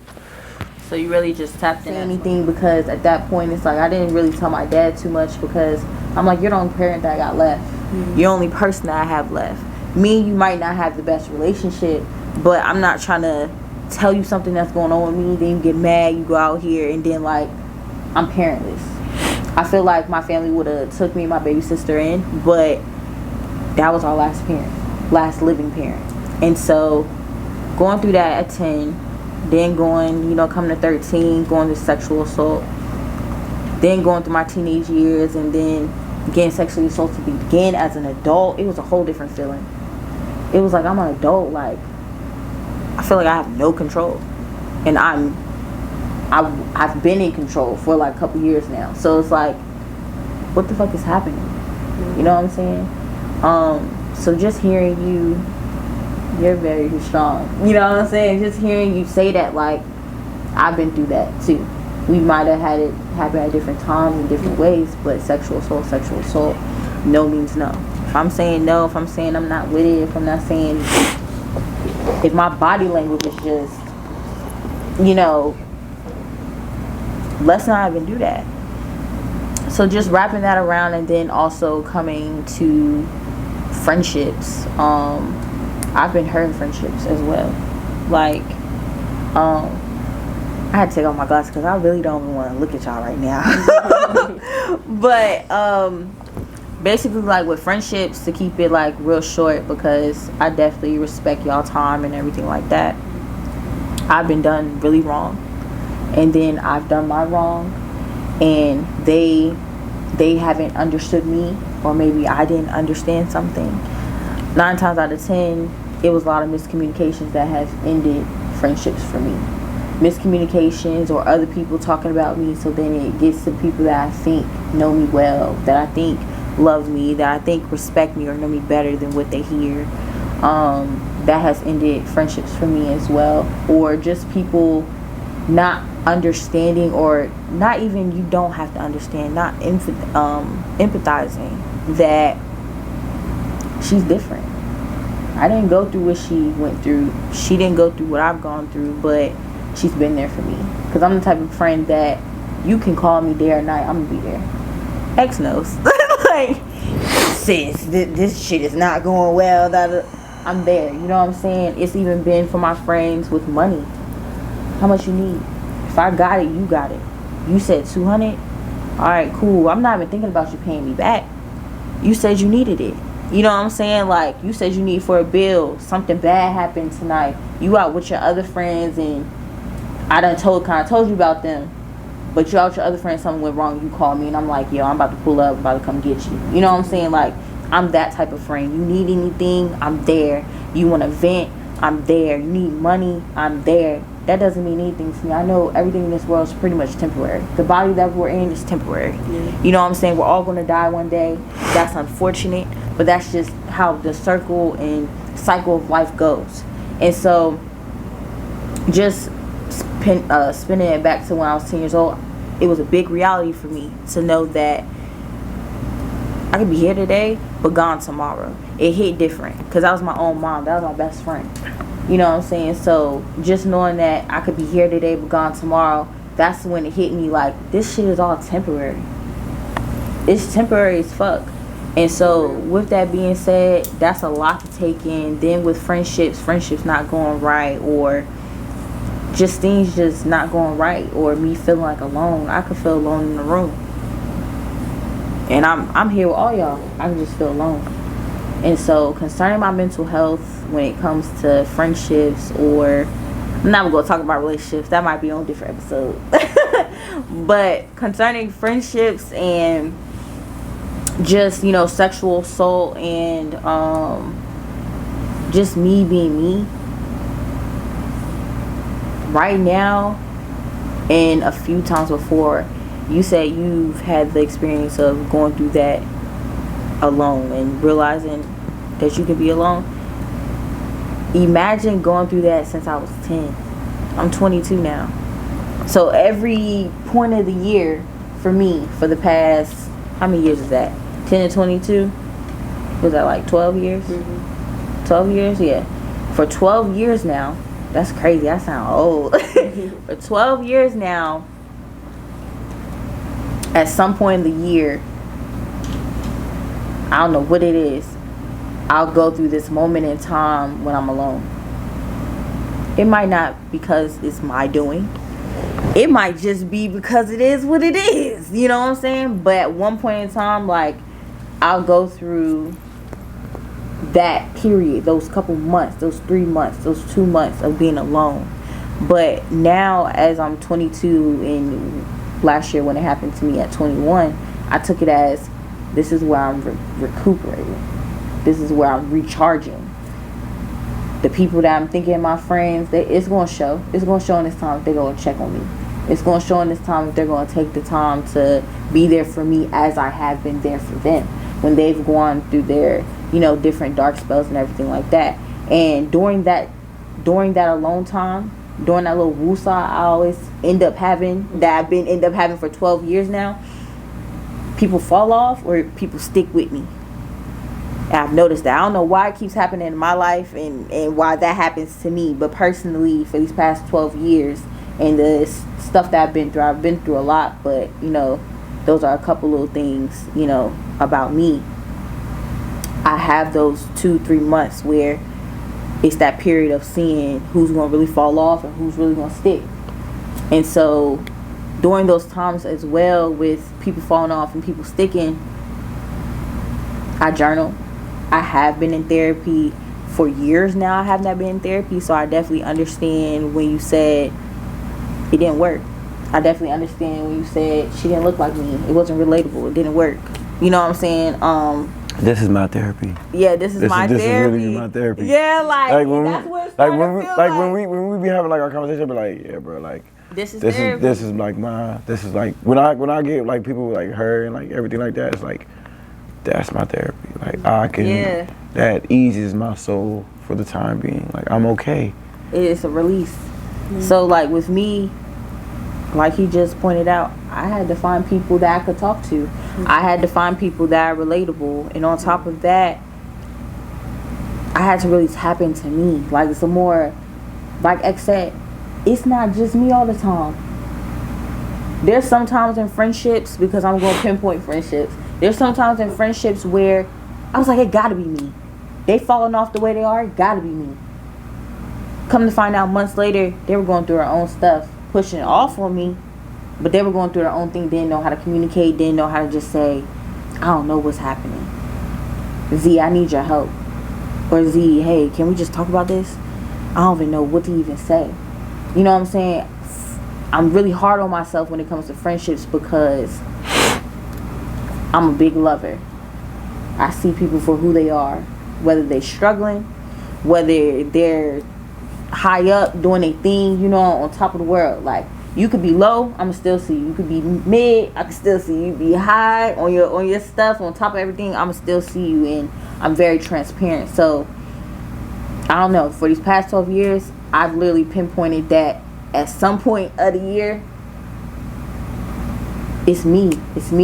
you really just tapped into anything, because at that point it's like I didn't really tell my dad too much, because I'm like, you're the only parent that I got left. You're the only person that I have left. Me and you might not have the best relationship, but I'm not trying to tell you something that's going on with me, then you get mad, you go out here, and then like I'm parentless. I feel like my family would have took me and my baby sister in, but that was our last living parent. And so going through that at 10, then going, coming to 13, going to sexual assault, then going through my teenage years, and then getting sexually assaulted again as an adult. It was a whole different feeling. It was like I'm an adult, like I feel like I have no control, and I've been in control for like a couple years now. So it's like, what the fuck is happening? You know what I'm saying? So just hearing you, you're very strong. You know what I'm saying? Just hearing you say that, like, I've been through that too. We might have had it happen at different times in different ways, but sexual assault, no means no. If I'm saying no, if I'm saying I'm not with it, if I'm not saying, if my body language is just, let's not even do that. So just wrapping that around, and then also coming to friendships. I've been hurt in friendships as well. Like, I had to take off my glasses because I really don't even want to look at y'all right now. But basically, like with friendships, to keep it like real short, because I definitely respect y'all time and everything like that. I've been done really wrong, and then I've done my wrong, and they haven't understood me, or maybe I didn't understand something. 9 times out of 10, it was a lot of miscommunications that have ended friendships for me. Miscommunications, or other people talking about me, so then it gets to people that I think know me well, that I think love me, that I think respect me or know me better than what they hear. That has ended friendships for me as well. Or just people not understanding, or not even, you don't have to understand, not empathizing that she's different. I didn't go through what she went through. She didn't go through what I've gone through, but she's been there for me. Because I'm the type of friend that you can call me day or night, I'm gonna be there. X knows. Like, sis, this shit is not going well. I'm there. You know what I'm saying? It's even been for my friends with money. How much you need? If I got it, you got it. You said 200. All right, cool. I'm not even thinking about you paying me back. You said you needed it. You know what I'm saying? Like, you said you need for a bill. Something bad happened tonight. You out with your other friends, and I done told you about them. But you out with your other friends, something went wrong. You call me, and I'm like, yo, I'm about to pull up. I'm about to come get you. You know what I'm saying? Like, I'm that type of friend. You need anything, I'm there. You want to vent, I'm there. You need money, I'm there. That doesn't mean anything to me. I know everything in this world is pretty much temporary. The body that we're in is temporary. Yeah. You know what I'm saying? We're all going to die one day. That's unfortunate, but that's just how the circle and cycle of life goes. And so just spinning it back to when I was 10 years old, it was a big reality for me to know that I could be here today but gone tomorrow. It hit different because that was my own mom. That was my best friend. You know what I'm saying? So just knowing that I could be here today but gone tomorrow, that's when it hit me like, this shit is all temporary. It's temporary as fuck. And so with that being said, that's a lot to take in. Then with friendships not going right, or just things just not going right, or me feeling like alone. I could feel alone in the room. And I'm here with all y'all. I can just feel alone. And so concerning my mental health when it comes to friendships, or I'm not going to talk about relationships. That might be on a different episode. But concerning friendships and just, sexual assault and just me being me. Right now, and a few times before, you said you've had the experience of going through that alone and realizing that you can be alone. Imagine going through that since I was 10. I'm 22 now. So every point of the year for me, for the past, how many years is that? 10 to 22? Was that like 12 years? Mm-hmm. 12 years? Yeah. For 12 years now, that's crazy. I sound old. For 12 years now, at some point in the year, I don't know what it is, I'll go through this moment in time when I'm alone. It might not because it's my doing. It might just be because it is what it is. You know what I'm saying? But at one point in time, like, I'll go through that period, those couple months, those 3 months, those 2 months of being alone. But now, as I'm 22, and last year when it happened to me at 21, I took it as, this is where I'm recuperating. This is where I'm recharging. The people that I'm thinking my friends, it's going to show. It's going to show in this time if they're going to check on me. It's going to show in this time if they're going to take the time to be there for me as I have been there for them when they've gone through their, different dark spells and everything like that. And during that alone time, during that little woosah I always end up having, for 12 years now, people fall off or people stick with me. And I've noticed that. I don't know why it keeps happening in my life and why that happens to me, but personally for these past 12 years and the stuff that I've been through a lot, but those are a couple little things about me. I have those 2-3 months where it's that period of seeing who's going to really fall off and who's really going to stick. And so during those times as well, with people falling off and people sticking, I journal. I have been in therapy for years now. I have not been in therapy, so I definitely understand when you said it didn't work. I definitely understand when you said she didn't look like me. It wasn't relatable. It didn't work. You know what I'm saying? This is my therapy. Yeah, this is my therapy. This is really my therapy. Yeah, like when that's what it's starting to feel like. When we be having like our conversation, be like, yeah, bro, like this is therapy. This is like when I get like people like her and like everything like that, it's like that's my therapy. Like I can that eases my soul for the time being. Like I'm okay. It's a release. So like with me, like he just pointed out, I had to find people that I could talk to. I had to find people that are relatable. And on top of that, I had to really tap into me. Like some more, like X said, it's not just me all the time. There's sometimes in friendships, because I'm going to pinpoint friendships, there's sometimes in friendships where I was like, it gotta be me. They falling off the way they are, it gotta be me. Come to find out months later, they were going through their own stuff, pushing it off on me, but they were going through their own thing, didn't know how to communicate, didn't know how to just say, I don't know what's happening. Z, I need your help. Or Z, hey, can we just talk about this? I don't even know what to even say. You know what I'm saying? I'm really hard on myself when it comes to friendships because I'm a big lover. I see people for who they are, whether they're struggling, whether they're high up doing a thing, on top of the world. Like, you could be low, I'ma still see you. You could be mid, I can still see you. Be high on your stuff, on top of everything, I'ma still see you. And I'm very transparent. So I don't know, for these past 12 years, I've literally pinpointed that at some point of the year, it's me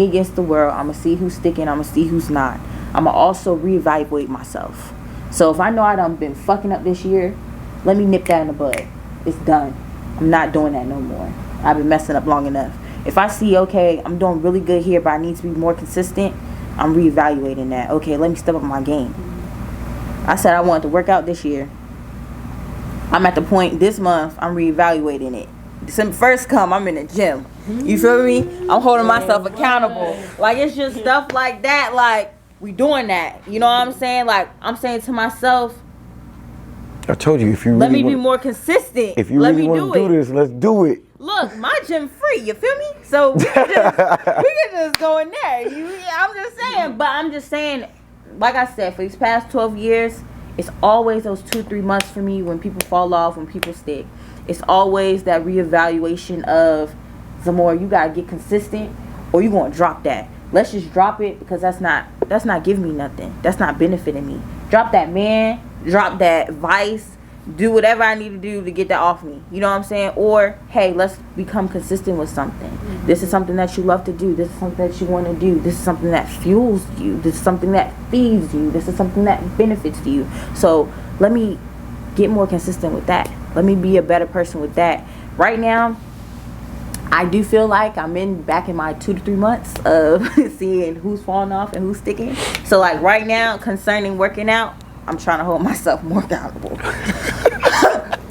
against the world. I'ma see who's sticking, I'ma see who's not. I'ma also reevaluate myself. So if I know I done been fucking up this year, let me nip that in the bud. It's done. I'm not doing that no more. I've been messing up long enough. If I see, okay, I'm doing really good here, but I need to be more consistent, I'm reevaluating that. Okay, let me step up my game. I said I wanted to work out this year. I'm at the point this month, I'm reevaluating it. December 1st come, I'm in the gym. You feel me? I'm holding myself accountable. Like, it's just stuff like that. Like, we doing that. You know what I'm saying? Like, I'm saying to myself, I told you, if you let really me be more consistent. If you let really want to do this, let's do it. Look, my gym free. You feel me? So we can just go in there. I'm just saying. But I'm just saying, like I said, for these past 12 years, it's always those 2-3 months for me when people fall off, when people stick. It's always that reevaluation of, Zamora, you gotta get consistent, or you gonna drop that. Let's just drop it because that's not giving me nothing. That's not benefiting me. Drop that man. Drop that vice, do whatever I need to do to get that off me. You know what I'm saying? Or, hey, let's become consistent with something. Mm-hmm. This is something that you love to do. This is something that you want to do. This is something that fuels you. This is something that feeds you. This is something that benefits you. So let me get more consistent with that. Let me be a better person with that. Right now, I do feel like I'm back in my 2 to 3 months of seeing who's falling off and who's sticking. So like right now, concerning working out, I'm trying to hold myself more accountable.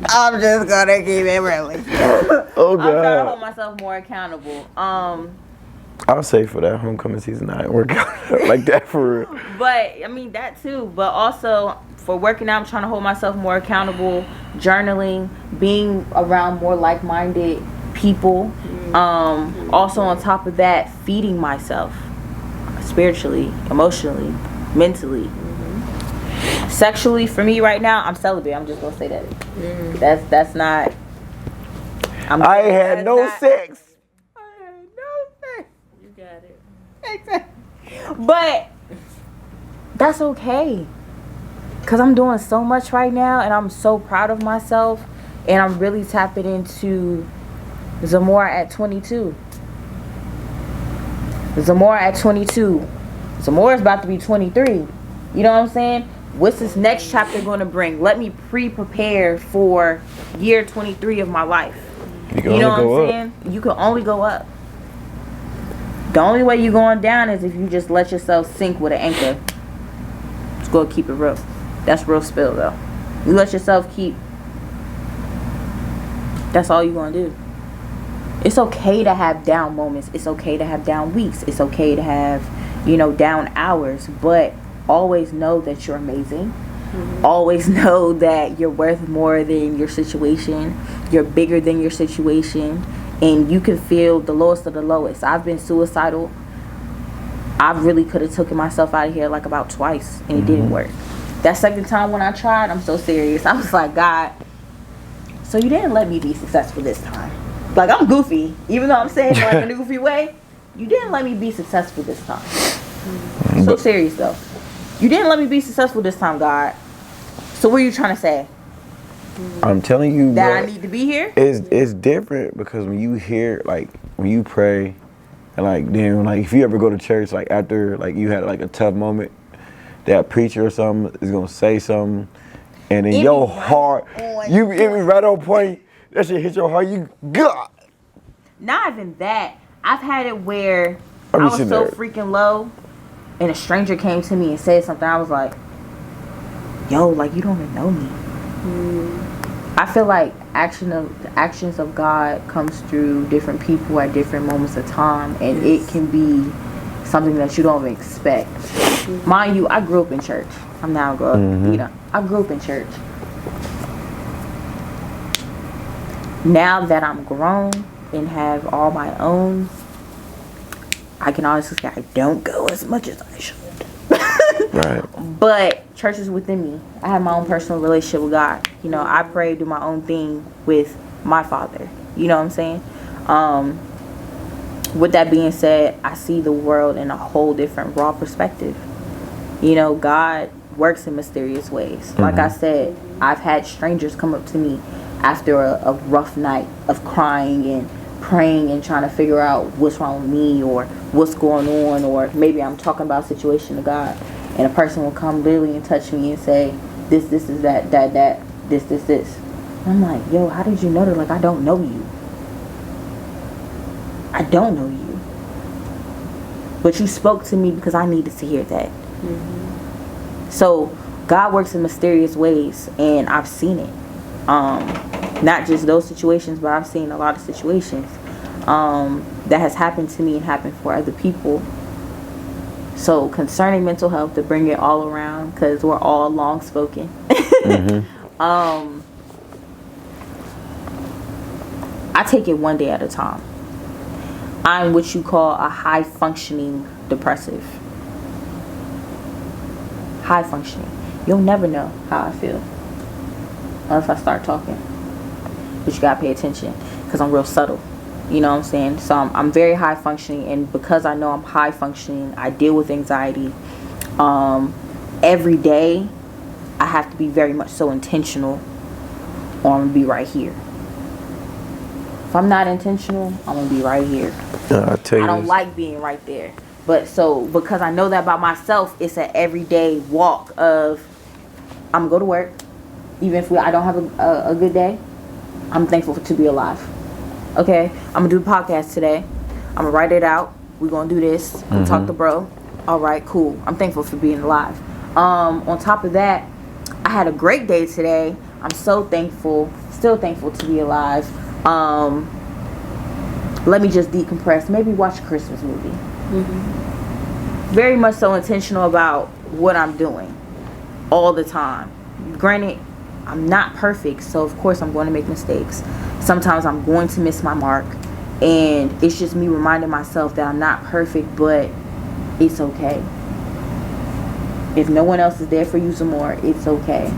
I'm just gonna keep it real. Oh God. I'm trying to hold myself more accountable. I'll say for that homecoming season, I ain't work out like that for real. But I mean that too. But also for working out, I'm trying to hold myself more accountable journaling, being around more like-minded people. Also on top of that, feeding myself spiritually, emotionally, mentally. Sexually, for me right now, I'm celibate. I'm just gonna say that. That's not. I ain't had no sex. I had no sex. You got it. Exactly. But that's okay. Cause I'm doing so much right now, and I'm so proud of myself, and I'm really tapping into Zamora at 22. Zamora at 22. Zamora's about to be 23. You know what I'm saying? What's this next chapter going to bring? Let me pre-prepare for year 23 of my life. You know what I'm saying? You can only go up. The only way you're going down is if you just let yourself sink with an anchor. Just go keep it real. That's real spill though. You let yourself keep. That's all you're going to do. It's okay to have down moments. It's okay to have down weeks. It's okay to have, down hours. But always know that you're amazing. Always know that you're worth more than your situation. You're bigger than your situation. And you can feel the lowest of the lowest. I've been suicidal. I really could have taken myself out of here like about twice. And it didn't work. That second time when I tried, I'm so serious. I was like, God, so you didn't let me be successful this time. Like, I'm goofy. Even though I'm saying it like in a goofy way, you didn't let me be successful this time. So serious, though. You didn't let me be successful this time, God. So what are you trying to say? I'm telling you that I need to be here? It's different because when you hear, like, when you pray, and, like, then, like, if you ever go to church, like, after, like, you had, like, a tough moment, that preacher or something is going to say something, and in your heart, you hit me right on point. That shit hit your heart. You God. Not even that. I've had it where I was so freaking low, and a stranger came to me and said something. I was like, "Yo, like you don't even know me." I feel like the actions of God comes through different people at different moments of time, and it can be something that you don't even expect. Mind you, I grew up in church. I'm now grown up. I grew up in church. Now that I'm grown and have all my own, I can honestly say I don't go as much as I should. Right. But church is within me. I have my own personal relationship with God. I pray, do my own thing with my Father. You know what I'm saying? With that being said, I see the world in a whole different raw perspective. God works in mysterious ways. Like I said, I've had strangers come up to me after a rough night of crying and praying and trying to figure out what's wrong with me or what's going on, or maybe I'm talking about a situation to God, and a person will come literally and touch me and say, this is that, this. And I'm like, yo, how did you know that? Like, I don't know you. I don't know you. But you spoke to me because I needed to hear that. So God works in mysterious ways, and I've seen it. Not just those situations, but I've seen a lot of situations that has happened to me and happened for other people. So concerning mental health, to bring it all around, because we're all long spoken. I take it one day at a time. I'm what you call a high functioning depressive. High functioning. You'll never know how I feel unless I start talking. But you gotta pay attention because I'm real subtle. You know what I'm saying? So I'm very high functioning, and because I know I'm high functioning, I deal with anxiety. Every day, I have to be very much so intentional, or I'm gonna be right here. If I'm not intentional, I'm gonna be right here. I don't like being right there. But so because I know that about myself, it's an everyday walk of I'm gonna go to work, even if I don't have a good day. I'm thankful to be alive. Okay, I'm gonna do the podcast today. I'm gonna write it out. We're gonna do this. I'm gonna talk to bro. All right, cool. I'm thankful for being alive. On top of that, I had a great day today. I'm so thankful. Still thankful to be alive. Let me just decompress. Maybe watch a Christmas movie. Very much so intentional about what I'm doing all the time. Granted, I'm not perfect, so of course I'm going to make mistakes. Sometimes I'm going to miss my mark, and it's just me reminding myself that I'm not perfect, but it's okay. If no one else is there for you some more, it's okay.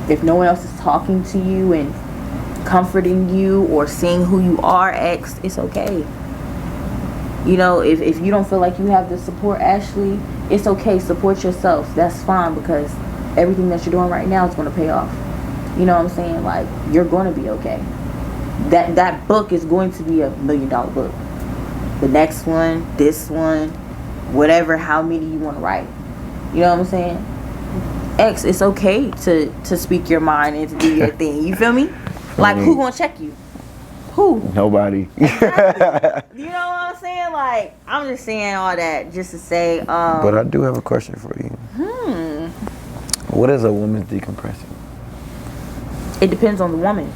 If no one else is talking to you and comforting you or seeing who you are, it's okay. You know, if you don't feel like you have the support, Ashley, it's okay. Support yourself. That's fine, because everything that you're doing right now is going to pay off. You know what I'm saying? Like, you're going to be okay. That book is going to be $1 million book. The next one, this one, whatever, how many you want to write. You know what I'm saying? It's okay to speak your mind and to do your thing. You feel me? Like, who gonna check you? Who? Nobody. Exactly. You know what I'm saying? Like, I'm just saying all that just to say. But I do have a question for you. What is a woman's decompressing? It depends on the woman.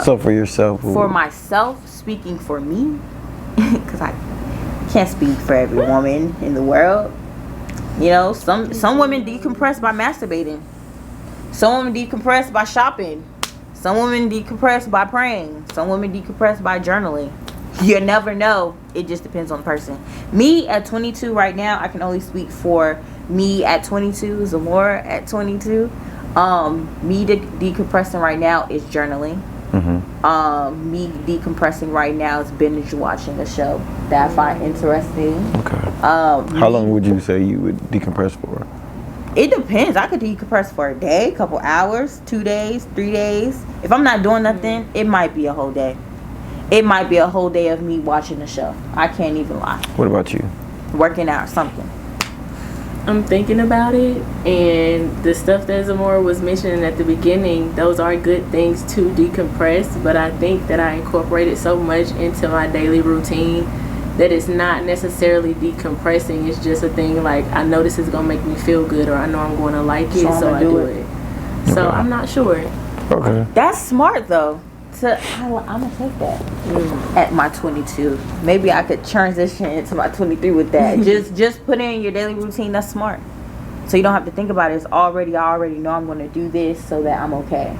So for yourself? For myself, speaking for me, because I can't speak for every woman in the world. You know, some women decompress by masturbating. Some women decompress by shopping. Some women decompress by praying. Some women decompress by journaling. You never know. It just depends on the person. Me at 22 right now, I can only speak for me at 22. Zamora at 22. Me decompressing right now is journaling. Me decompressing right now is binge watching a show that I find interesting. Okay. How long would you say you would decompress for? It depends. I could decompress for a day, couple hours, 2 days, 3 days. If I'm not doing nothing, it might be a whole day. It might be a whole day of me watching the show. I can't even lie. What about you? Working out, something. I'm thinking about it, and the stuff that Zamora was mentioning at the beginning, those are good things to decompress, but I think that I incorporated so much into my daily routine that it's not necessarily decompressing. It's just a thing like, I know this is going to make me feel good, or I know I'm going to like it, so I do it. So Okay. I'm not sure. Okay. That's smart, though. I'm going to take that at my 22. Maybe I could transition into my 23 with that. Just put in your daily routine. That's smart. So you don't have to think about it. I already know I'm going to do this so that I'm okay.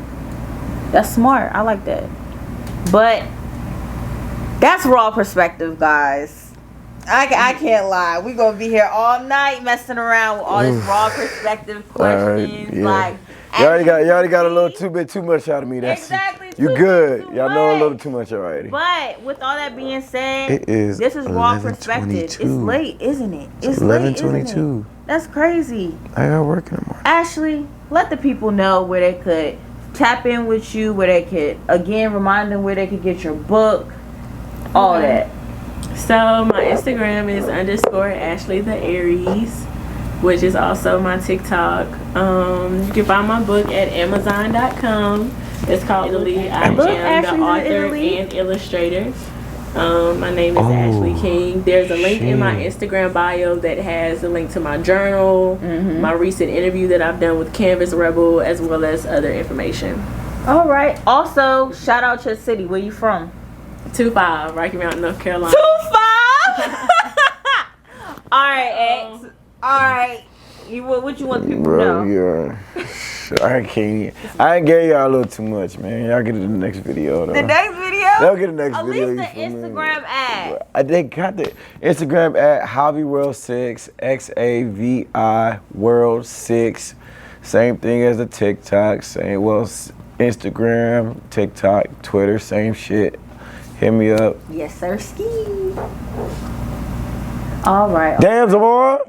That's smart. I like that. But that's raw perspective, guys. I can't lie. We're going to be here all night messing around with all this raw perspective questions. Yeah. Like, you already got a little too much out of me. That's exactly. You good. Too Y'all know a much. little too much already. But with all that being said, this is raw perspective. It's late, isn't it? It's 11:22. That's crazy. I got work in the morning. Ashley, let the people know where they could tap in with you, where they could, again, remind them where they could get your book, all that. So my Instagram is _Ashley the Aries, which is also my TikTok. You can find my book at Amazon.com. It's called Italy. I am the author and illustrator. My name is Ashley King. There's a link in my Instagram bio that has a link to my journal, my recent interview that I've done with Canvas Rebel, as well as other information. All right. Also, shout out your city. Where you from? 25, Rocky Mount, North Carolina. 25. All right, X. All right. What you want people to know? Yeah. I ain't gave y'all a little too much, man. Y'all get it in the next video, though. The next video? They'll get the next video. At least the Instagram ad. They got the Instagram at Hobby World 6, XAVI World 6. Same thing as the TikTok. Same, well, Instagram, TikTok, Twitter, same shit. Hit me up. Yes, sir. Ski. All right. Damn, Zamora.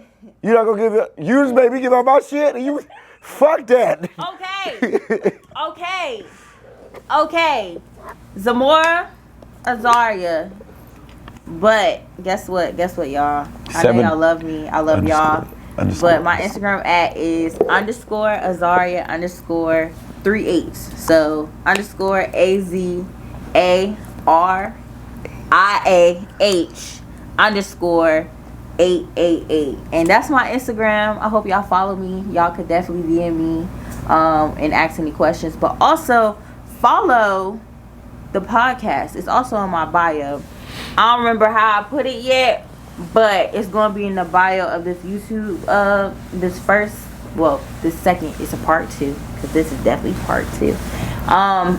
You not gonna give it? You just made me give out my shit, and you fuck that. Okay. Zamora, Azaria. But guess what, y'all? I know y'all love me. I love y'all. But my Instagram at is _Azaria _3 So _AZARIAH _888. And that's my Instagram. I hope y'all follow me. Y'all could definitely DM me and ask any questions. But also follow the podcast. It's also in my bio. I don't remember how I put it yet, but it's gonna be in the bio of this YouTube this first well, this second is a part 2, because this is definitely part 2.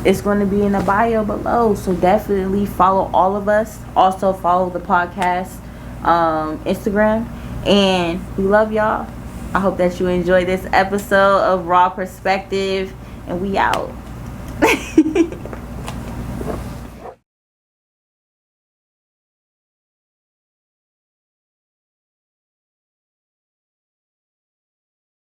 It's going to be in the bio below, so definitely follow all of us. Also follow the podcast Instagram, and we love y'all. I hope that you enjoyed this episode of Raw Perspective, and we out.